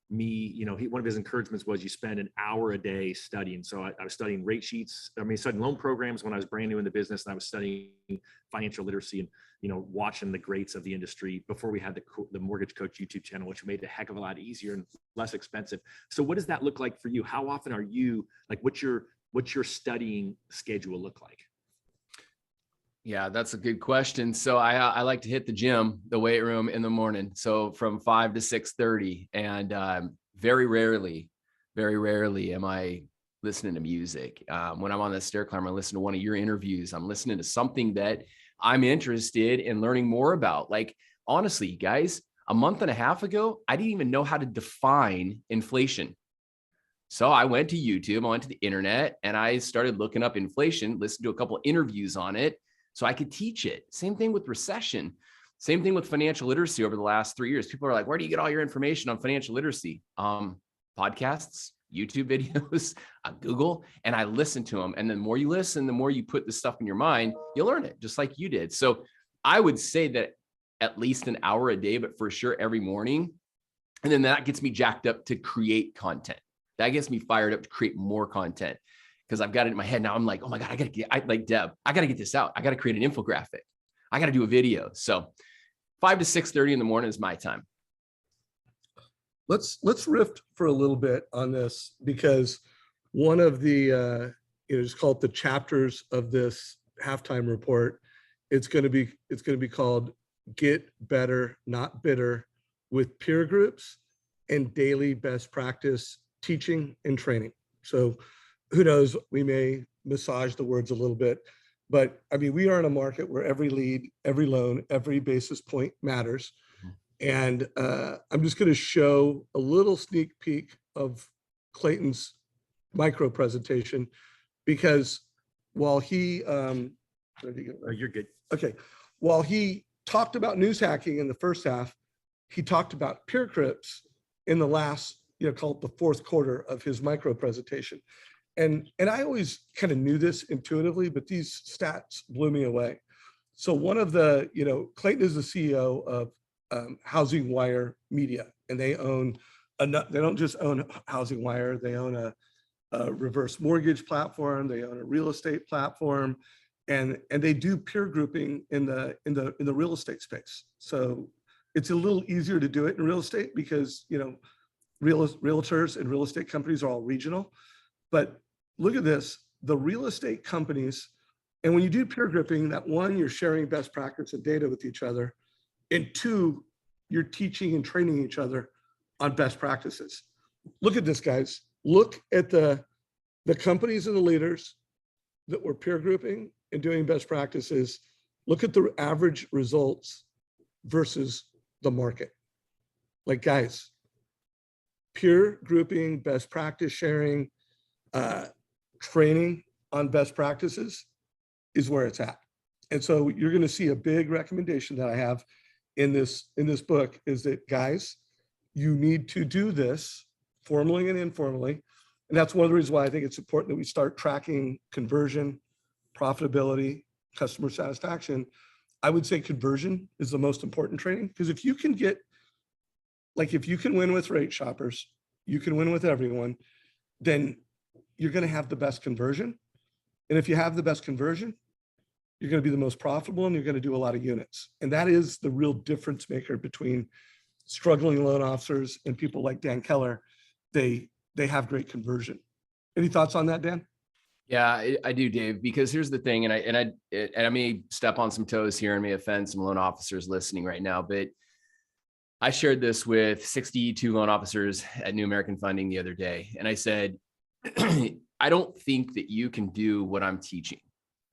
Speaker 2: me, one of his encouragements was you spend an hour a day studying. So I was studying rate sheets. Studying loan programs when I was brand new in the business, and I was studying financial literacy and, watching the greats of the industry before we had the Mortgage Coach YouTube channel, which made it a heck of a lot easier and less expensive. So what does that look like for you? How often are you, like, what's your studying schedule look like?
Speaker 4: Yeah, that's a good question. So I like to hit the gym, the weight room in the morning. So from 5 to 6:30, and very rarely am I listening to music. When I'm on the stair climber, I listen to one of your interviews. I'm listening to something that I'm interested in learning more about. Like, honestly, guys, a month and a half ago, I didn't even know how to define inflation. So I went to YouTube, I went to the internet, and I started looking up inflation, listened to a couple of interviews on it, so I could teach it. Same thing with recession. Same thing with financial literacy over the last 3 years. People are like, where do you get all your information on financial literacy? Podcasts, YouTube videos, Google, and I listen to them. And the more you listen, the more you put this stuff in your mind, you'll learn it just like you did. So I would say that at least an hour a day, but for sure every morning. And then that gets me jacked up to create content. That gets me fired up to create more content, because I've got it in my head now. I'm like, oh my God, like Deb, I got to get this out. I got to create an infographic. I got to do a video. So 5 to 6:30 in the morning is my time.
Speaker 1: Let's riff for a little bit on this, because one of the just call it the chapters of this halftime report. It's going to be called "Get Better, Not Bitter," with peer groups and daily best practice teaching and training. So who knows, we may massage the words a little bit, but we are in a market where every lead, every loan, every basis point matters. And I'm just going to show a little sneak peek of Clayton's micro presentation, because while he, where did he go?
Speaker 2: Oh, you're good.
Speaker 1: Okay, while he talked about news hacking in the first half, he talked about peer crypts in the last, call it the fourth quarter of his micro presentation. And I always kind of knew this intuitively, but these stats blew me away. So one of the, Clayton is the CEO of Housing Wire Media, and they don't just own Housing Wire, they own a reverse mortgage platform, they own a real estate platform, and they do peer grouping in the real estate space. So it's a little easier to do it in real estate because realtors and real estate companies are all regional. But look at this, the real estate companies, and when you do peer grouping, that one, you're sharing best practice and data with each other, and two, you're teaching and training each other on best practices. Look at this, guys. Look at the companies and the leaders that were peer grouping and doing best practices. Look at the average results versus the market. Like, guys, peer grouping, best practice sharing, training on best practices is where it's at. And so you're going to see a big recommendation that I have in this book is that, guys, you need to do this formally and informally. And that's one of the reasons why I think it's important that we start tracking conversion, profitability, customer satisfaction. I would say conversion is the most important training, because if you can win with rate shoppers, you can win with everyone, then you're going to have the best conversion. And if you have the best conversion, you're going to be the most profitable and you're going to do a lot of units. And that is the real difference maker between struggling loan officers and people like Dan Keller. They have great conversion. Any thoughts on that, Dan?
Speaker 4: Yeah, I do, Dave, because here's the thing, and I may step on some toes here and may offend some loan officers listening right now, but I shared this with 62 loan officers at New American Funding the other day. And I said, I don't think that you can do what I'm teaching.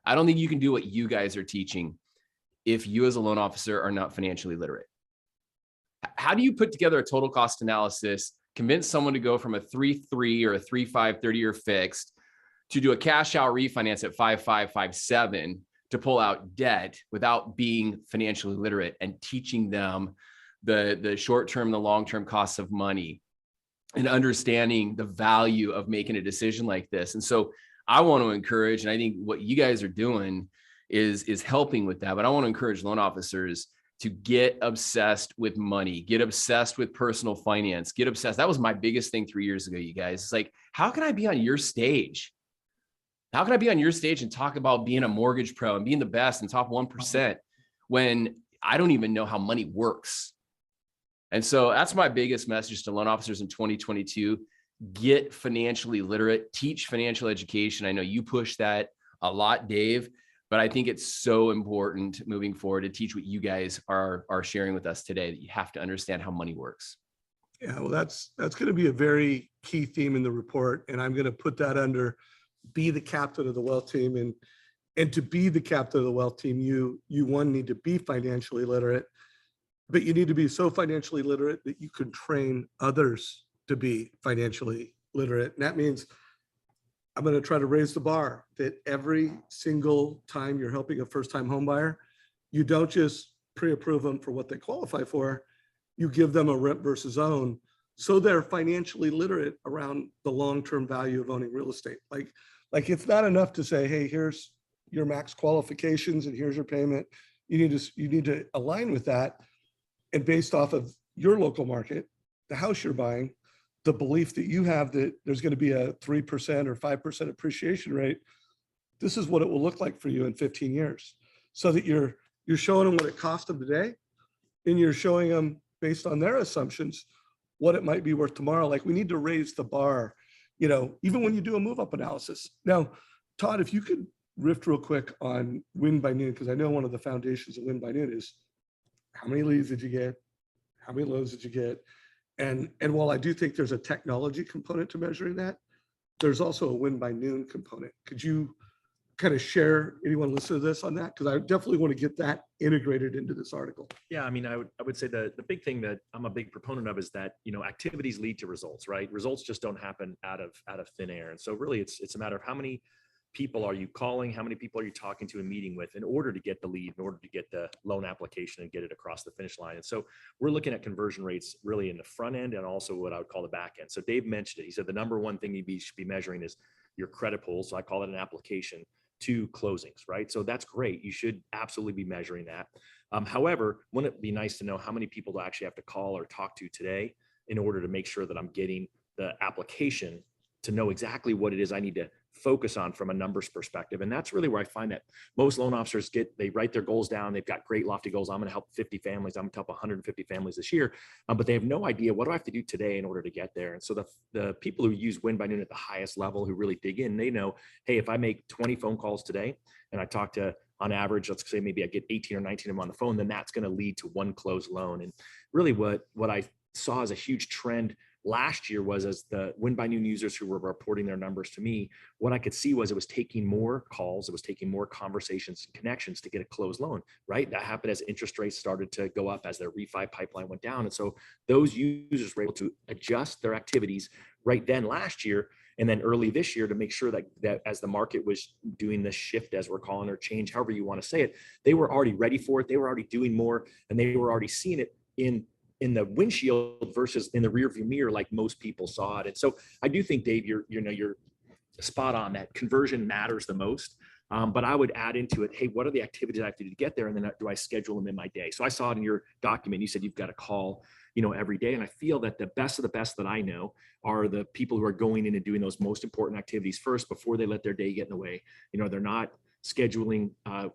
Speaker 4: I don't think you can do what you guys are teaching if you as a loan officer are not financially literate. How do you put together a total cost analysis, convince someone to go from a 3.3 or a 3.5 30-year fixed to do a cash out refinance at 5.5, 5.7 to pull out debt without being financially literate and teaching them the short-term, the long-term costs of money and understanding the value of making a decision like this? And so I want to encourage, and I think what you guys are doing is helping with that, but I want to encourage loan officers to get obsessed with money, get obsessed with personal finance, get obsessed. That was my biggest thing 3 years ago, you guys. It's like, how can I be on your stage? How can I be on your stage and talk about being a mortgage pro and being the best and top 1% when I don't even know how money works? And so that's my biggest message to loan officers in 2022. Get financially literate, teach financial education. I know you push that a lot, Dave, but I think it's so important moving forward to teach what you guys are sharing with us today, that you have to understand how money works.
Speaker 1: Yeah, well, that's going to be a very key theme in the report. And I'm going to put that under be the captain of the wealth team. And to be the captain of the wealth team, you need to be financially literate, but you need to be so financially literate that you can train others to be financially literate. And that means I'm going to try to raise the bar that every single time you're helping a first-time home buyer, you don't just pre-approve them for what they qualify for, you give them a rent versus own, so they're financially literate around the long-term value of owning real estate. Like it's not enough to say, hey, here's your max qualifications and here's your payment. You need to align with that. And based off of your local market, the house you're buying, the belief that you have that there's going to be a 3% or 5% appreciation rate, this is what it will look like for you in 15 years. So that you're showing them what it cost them today, and you're showing them based on their assumptions what it might be worth tomorrow. Like, we need to raise the bar, even when you do a move up analysis. Now, Todd, if you could riff real quick on win by noon, because I know one of the foundations of win by noon is how many leads did you get? How many loans did you get? And while I do think there's a technology component to measuring that, there's also a win by noon component. Could you kind of share, anyone listen to this on that? Because I definitely want to get that integrated into this article.
Speaker 2: Yeah, I mean, I would say the big thing that I'm a big proponent of is that, activities lead to results, right? Results just don't happen out of thin air. And so really it's a matter of how many people are you calling, how many people are you talking to and meeting with in order to get the lead, in order to get the loan application and get it across the finish line. And so we're looking at conversion rates really in the front end and also what I would call the back end. So Dave mentioned it. He said the number one thing you should be measuring is your credit pull. So I call it an application to closings, right? So that's great. You should absolutely be measuring that. However, wouldn't it be nice to know how many people do I actually have to call or talk to today in order to make sure that I'm getting the application to know exactly what it is I need to focus on from a numbers perspective. And that's really where I find that most loan officers they write their goals down. They've got great lofty goals. I'm going to help 50 families. I'm going to help 150 families this year. But they have no idea, what do I have to do today in order to get there? And so the people who use Win by Noon at the highest level, who really dig in, they know, hey, if I make 20 phone calls today and I talk to, on average, let's say maybe I get 18 or 19 of them on the phone, then that's going to lead to one closed loan. And really what I saw as a huge trend last year was, as the Win by Noon users who were reporting their numbers to me, what I could see was it was taking more calls, it was taking more conversations and connections to get a closed loan, right? That happened as interest rates started to go up, as their refi pipeline went down. And so those users were able to adjust their activities right then last year and then early this year to make sure that as the market was doing this shift, as we're calling, or change, however you want to say it, they were already ready for it. They were already doing more, and they were already seeing it in the windshield versus in the rear view mirror, like most people saw it. And so I do think, Dave, you're spot on that conversion matters the most. But I would add into it, hey, what are the activities I have to do to get there? And then do I schedule them in my day? So I saw it in your document. You said you've got to call, every day. And I feel that the best of the best that I know are the people who are going in and doing those most important activities first before they let their day get in the way. They're not scheduling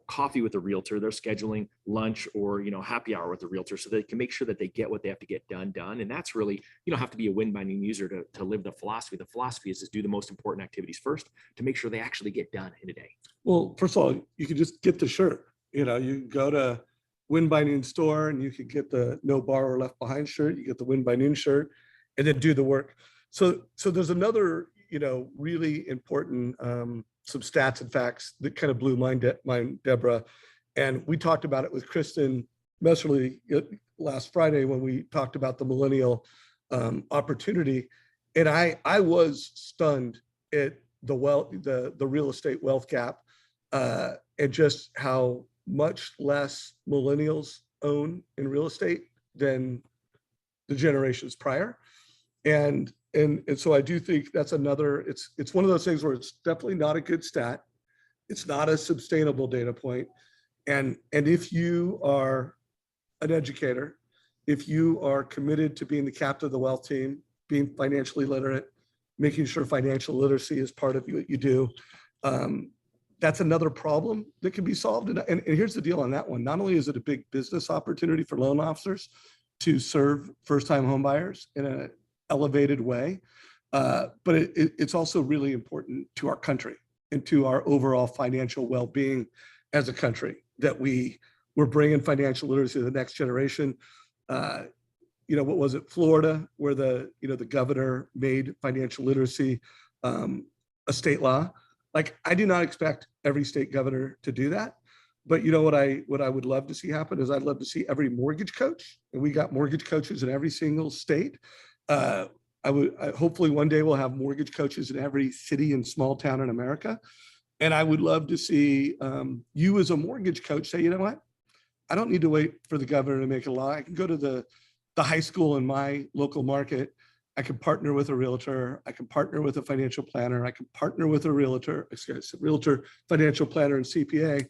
Speaker 2: coffee with a realtor, they're scheduling lunch or happy hour with a realtor, so they can make sure that they get what they have to get done. And that's really, you don't have to be a Win by Noon user to live the philosophy. The philosophy is to do the most important activities first to make sure they actually get done in a day.
Speaker 1: Well, first of all, you could just get the shirt. You go to Win by Noon store and you could get the No Borrower Left Behind shirt. You get the Win by Noon shirt, and then do the work. So there's another, really important some stats and facts that kind of blew mine, Deborah. And we talked about it with Kristen Messerly last Friday when we talked about the millennial opportunity. And I was stunned at the real estate wealth gap and just how much less millennials own in real estate than the generations prior. And so I do think that's another, it's one of those things where it's definitely not a good stat. It's not a sustainable data point. And if you are an educator, if you are committed to being the captain of the wealth team, being financially literate, making sure financial literacy is part of what you do, that's another problem that can be solved. And here's the deal on that one. Not only is it a big business opportunity for loan officers to serve first-time home buyers in an elevated way, but it's also really important to our country and to our overall financial well-being as a country, that we're bringing financial literacy to the next generation. What was it, Florida, where the governor made financial literacy a state law? Like, I do not expect every state governor to do that, but what I would love to see happen is I'd love to see every mortgage coach, and we got mortgage coaches in every single state. Hopefully one day we'll have mortgage coaches in every city and small town in America. And I would love to see you as a mortgage coach say, you know what? I don't need to wait for the governor to make a law. I can go to the high school in my local market. I can partner with a realtor. I can partner with a financial planner. I can partner with a realtor, financial planner, and CPA.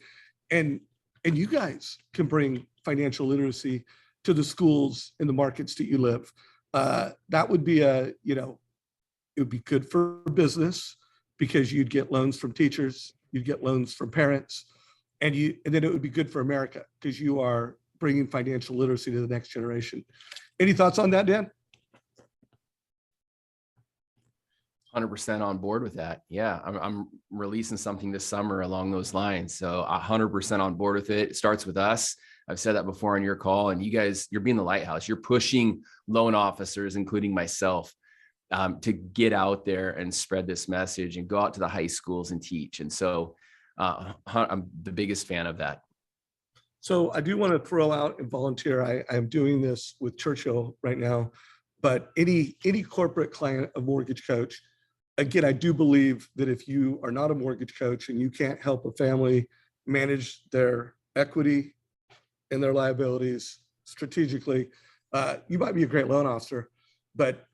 Speaker 1: And you guys can bring financial literacy to the schools in the markets that you live. That would be it would be good for business, because you'd get loans from teachers, you'd get loans from parents, and then it would be good for America because you are bringing financial literacy to the next generation. Any thoughts on that, Dan?
Speaker 4: 100% on board with that. Yeah, I'm releasing something this summer along those lines. So 100% on board with it. It starts with us. I've said that before on your call, and you guys, you're being the lighthouse. You're pushing loan officers, including myself, to get out there and spread this message and go out to the high schools and teach. And so I'm the biggest fan of that.
Speaker 1: So I do want to throw out and volunteer. I am doing this with Churchill right now, but any corporate client of Mortgage Coach, again, I do believe that if you are not a mortgage coach and you can't help a family manage their equity and their liabilities strategically, you might be a great loan officer, but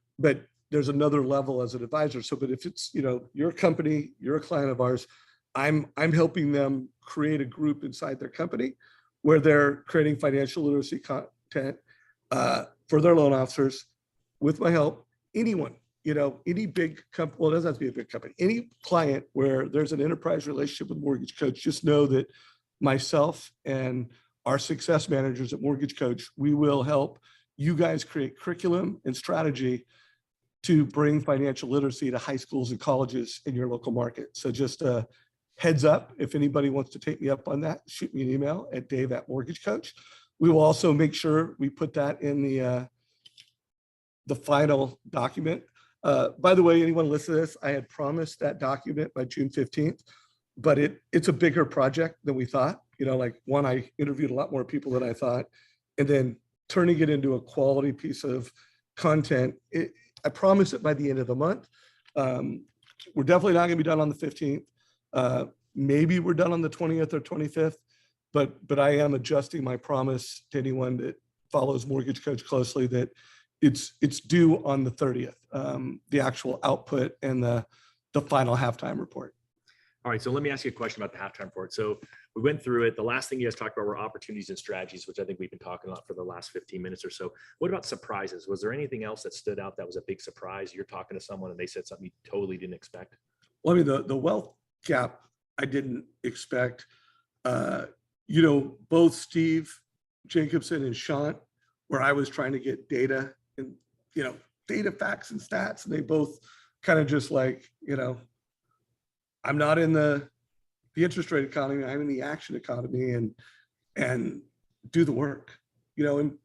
Speaker 1: there's another level as an advisor. So, but if it's, your company, you're a client of ours, I'm helping them create a group inside their company where they're creating financial literacy content for their loan officers with my help. Anyone, any big company, well, it doesn't have to be a big company, any client where there's an enterprise relationship with Mortgage Coach, just know that myself and our success managers at Mortgage Coach, we will help you guys create curriculum and strategy to bring financial literacy to high schools and colleges in your local market. So just a heads up, if anybody wants to take me up on that, shoot me an email at dave@mortgagecoach. We will also make sure we put that in the final document. By the way, anyone listen to this, I had promised that document by June 15th, but it's a bigger project than we thought. I interviewed a lot more people than I thought, and then turning it into a quality piece of content. I promise it by the end of the month. We're definitely not going to be done on the 15th. Maybe we're done on the 20th or 25th, but I am adjusting my promise to anyone that follows Mortgage Coach closely that it's due on the 30th, the actual output and the final halftime report.
Speaker 2: All right, so let me ask you a question about the halftime report. So we went through it. The last thing you guys talked about were opportunities and strategies, which I think we've been talking about for the last 15 minutes or so. What about surprises? Was there anything else that stood out that was a big surprise? You're talking to someone and they said something you totally didn't expect.
Speaker 1: Well, I mean, the wealth gap, I didn't expect. Both Steve Jacobson and Sean, where I was trying to get data and, data, facts and stats, and they both kind of just like, I'm not in the interest rate economy, I'm in the action economy, and do the work, and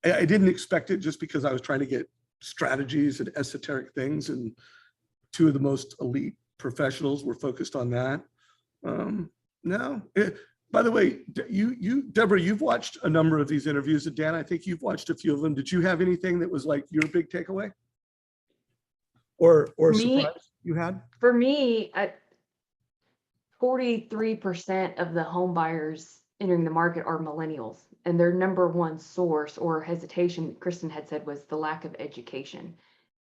Speaker 1: I didn't expect it just because I was trying to get strategies and esoteric things, and two of the most elite professionals were focused on that. By the way, Deborah, you've watched a number of these interviews, and Dan, I think you've watched a few of them. Did you have anything that was like your big takeaway or surprise you had?
Speaker 3: For me, 43% of the home buyers entering the market are millennials, and their number one source or hesitation, Kristen had said, was the lack of education.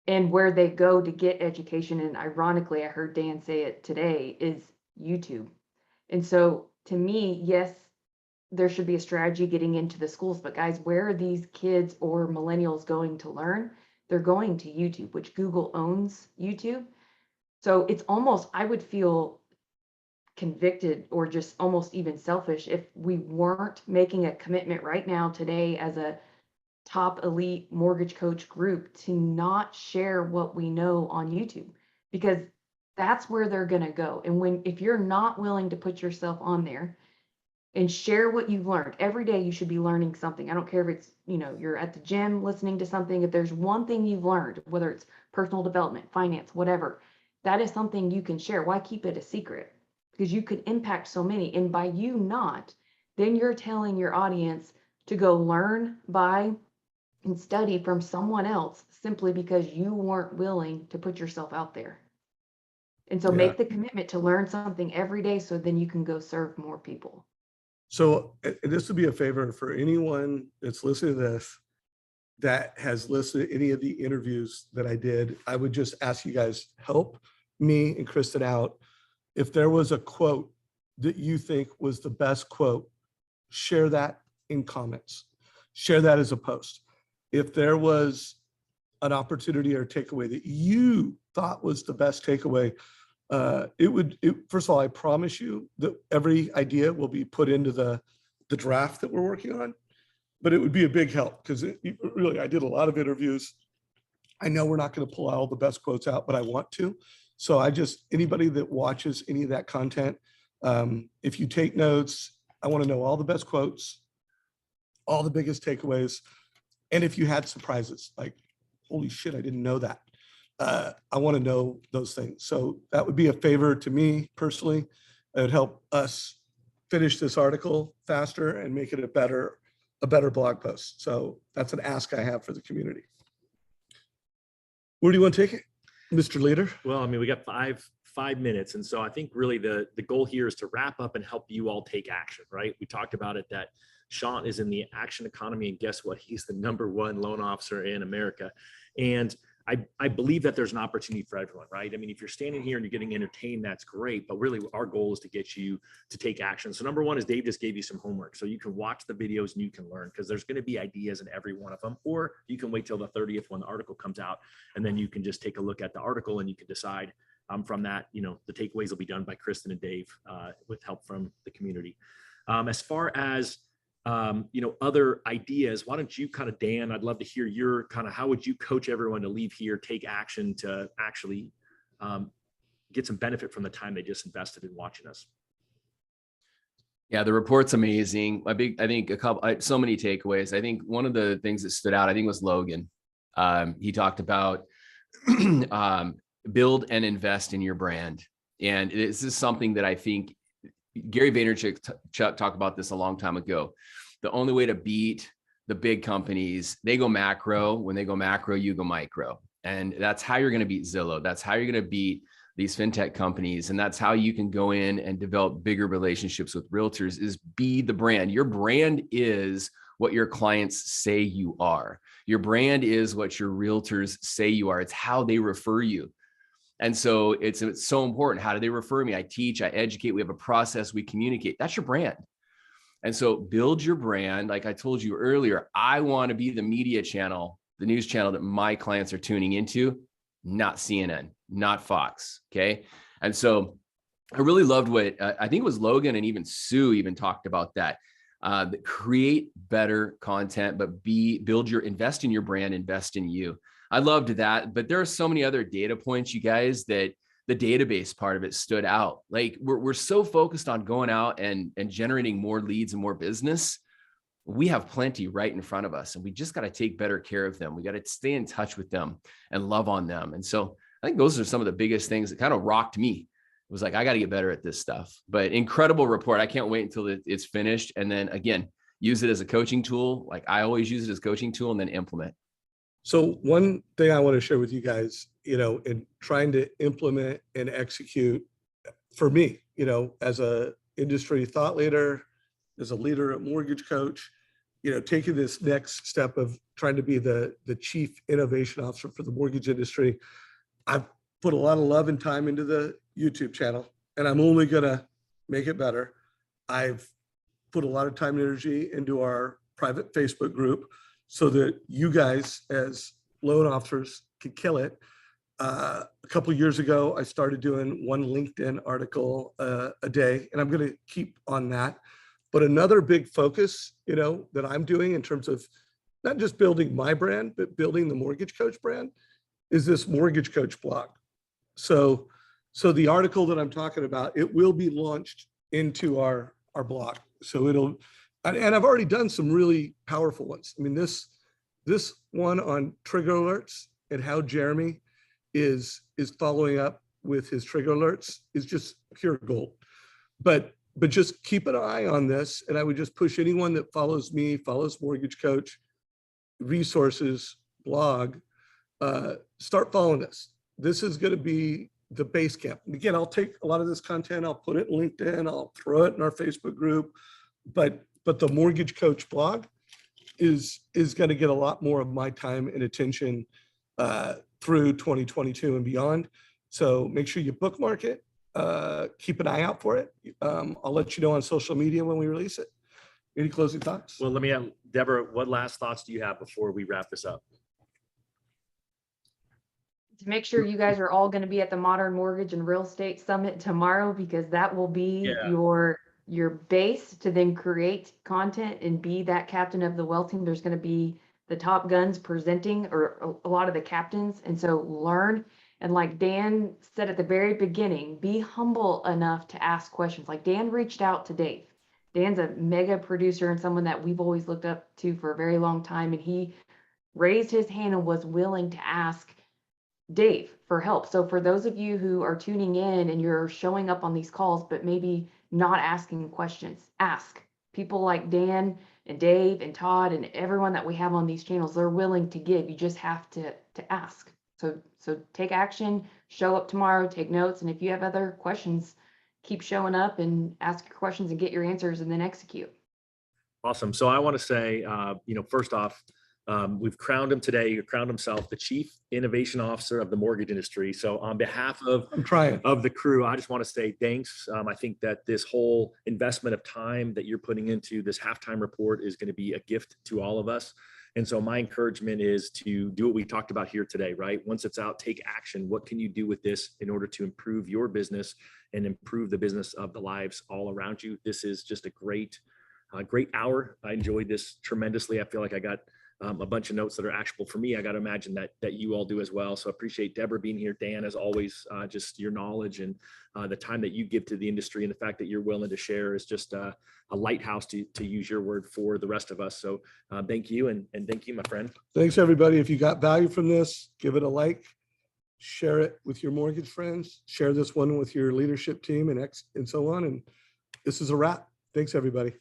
Speaker 3: And where they go to get education, and ironically, I heard Dan say it today, is YouTube. And so to me, yes, there should be a strategy getting into the schools, but guys, where are these kids or millennials going to learn? They're going to YouTube, which Google owns YouTube. So it's almost, I would feel convicted or just almost even selfish if we weren't making a commitment right now today as a top elite Mortgage Coach group to not share what we know on YouTube, because that's where they're going to go. And if you're not willing to put yourself on there and share what you've learned every day, you should be learning something. I don't care if it's, you're at the gym listening to something. If there's one thing you've learned, whether it's personal development, finance, whatever, that is something you can share. Why keep it a secret? Because you could impact so many. And by you not, then you're telling your audience to go learn, buy, and study from someone else simply because you weren't willing to put yourself out there. And so make the commitment to learn something every day so then you can go serve more people.
Speaker 1: So this would be a favor for anyone that's listening to this that has listened to any of the interviews that I did. I would just ask you guys, help me and Kristen out. If there was a quote that you think was the best quote, share that in comments. Share that as a post. If there was an opportunity or takeaway that you thought was the best takeaway, first of all, I promise you that every idea will be put into the draft that we're working on, but it would be a big help because really, I did a lot of interviews. I know we're not going to pull all the best quotes out, but I want to. So anybody that watches any of that content, if you take notes, I want to know all the best quotes, all the biggest takeaways. And if you had surprises, like, holy shit, I didn't know that. I want to know those things. So that would be a favor to me personally. It would help us finish this article faster and make it a better blog post. So that's an ask I have for the community. Where do you want to take it, Mr. Leader?
Speaker 2: Well, I mean, we got five minutes. And so I think really the goal here is to wrap up and help you all take action, right? We talked about it, that Sean is in the action economy, and guess what? He's the #1 loan officer in America. And I believe that there's an opportunity for everyone, right? I mean, if you're standing here and you're getting entertained, that's great. But really our goal is to get you to take action. So #1 is Dave just gave you some homework. So you can watch the videos and you can learn, because there's going to be ideas in every one of them. Or you can wait till the 30th when the article comes out, and then you can just take a look at the article and you can decide from that, the takeaways will be done by Kristen and Dave with help from the community. As far as other ideas, why don't you Dan, I'd love to hear your how would you coach everyone to leave here, take action to actually get some benefit from the time they just invested in watching us.
Speaker 4: Yeah, the report's amazing. I think so many takeaways. I think one of the things that stood out, I think, was Logan. He talked about build and invest in your brand. And this is something that I think Gary Vaynerchuk talked about this a long time ago. The only way to beat the big companies, they go macro. When they go macro, you go micro. And that's how you're going to beat Zillow. That's how you're going to beat these fintech companies. And that's how you can go in and develop bigger relationships with realtors, is be the brand. Your brand is what your clients say you are. Your brand is what your realtors say you are. It's how they refer you. And so it's so important. How do they refer me? I teach, I educate, we have a process, we communicate. That's your brand. And so build your brand. Like I told you earlier, I want to be the media channel, the news channel that my clients are tuning into, not CNN, not Fox. Okay. And so I really loved what I think it was Logan and even Sue even talked about that. Create better content, but invest in your brand, invest in you. I loved that, but there are so many other data points, you guys, that the database part of it stood out. Like we're so focused on going out and generating more leads and more business. We have plenty right in front of us, and we just got to take better care of them. We got to stay in touch with them and love on them. And so I think those are some of the biggest things that kind of rocked me. It was like, I got to get better at this stuff. But incredible report. I can't wait until it's finished. And then again, use it as a coaching tool. Like I always use it as a coaching tool, and then implement.
Speaker 1: So one thing I want to share with you guys, in trying to implement and execute, for me, as a industry thought leader, as a leader at Mortgage Coach, taking this next step of trying to be the chief innovation officer for the mortgage industry, I've put a lot of love and time into the YouTube channel, and I'm only going to make it better. I've put a lot of time and energy into our private Facebook group so that you guys as loan officers can kill it. A couple of years ago, I started doing one LinkedIn article a day, and I'm going to keep on that. But another big focus, that I'm doing in terms of not just building my brand, but building the Mortgage Coach brand, is this Mortgage Coach blog. So the article that I'm talking about, it will be launched into our blog. So and I've already done some really powerful ones. I mean, this one on trigger alerts and how Jeremy is following up with his trigger alerts is just pure gold. But just keep an eye on this. And I would just push anyone that follows me, follows Mortgage Coach, resources, blog, start following this. This is going to be the base camp. And again, I'll take a lot of this content, I'll put it in LinkedIn, I'll throw it in our Facebook group, but the Mortgage Coach blog is going to get a lot more of my time and attention through 2022 and beyond. So make sure you bookmark it, keep an eye out for it. I'll let you know on social media when we release it. Any closing thoughts?
Speaker 2: Well, let me have, Deborah, what last thoughts do you have before we wrap this up?
Speaker 3: To make sure you guys are all going to be at the Modern Mortgage and Real Estate Summit tomorrow, because that will be your base to then create content and be that captain of the wealth team. There's going to be the top guns presenting, or a lot of the captains. And so learn. And like Dan said at the very beginning, be humble enough to ask questions. Like Dan reached out to Dave. Dan's a mega producer and someone that we've always looked up to for a very long time. And he raised his hand and was willing to ask Dave for help. So for those of you who are tuning in and you're showing up on these calls, but maybe not asking questions, ask. People like Dan and Dave and Todd and everyone that we have on these channels, they're willing to give. You just have to ask. So take action, show up tomorrow, take notes. And if you have other questions, keep showing up and ask your questions and get your answers and then execute.
Speaker 2: Awesome. So I want to say, first off, we've crowned him today. You crowned himself the Chief Innovation Officer of the mortgage industry. So on behalf
Speaker 1: I'm trying.
Speaker 2: of the crew, I just want to say thanks. I think that this whole investment of time that you're putting into this halftime report is going to be a gift to all of us. And so my encouragement is to do what we talked about here today, right? Once it's out, take action. What can you do with this in order to improve your business and improve the business of the lives all around you? This is just a great hour. I enjoyed this tremendously. I feel like I got a bunch of notes that are actionable for me. I got to imagine that you all do as well. So I appreciate Deborah being here. Dan, as always, just your knowledge and the time that you give to the industry, and the fact that you're willing to share is just a lighthouse, to use your word, for the rest of us. So thank you. And thank you, my friend.
Speaker 1: Thanks, everybody. If you got value from this, give it a like, share it with your mortgage friends, share this one with your leadership team and so on. And this is a wrap. Thanks, everybody.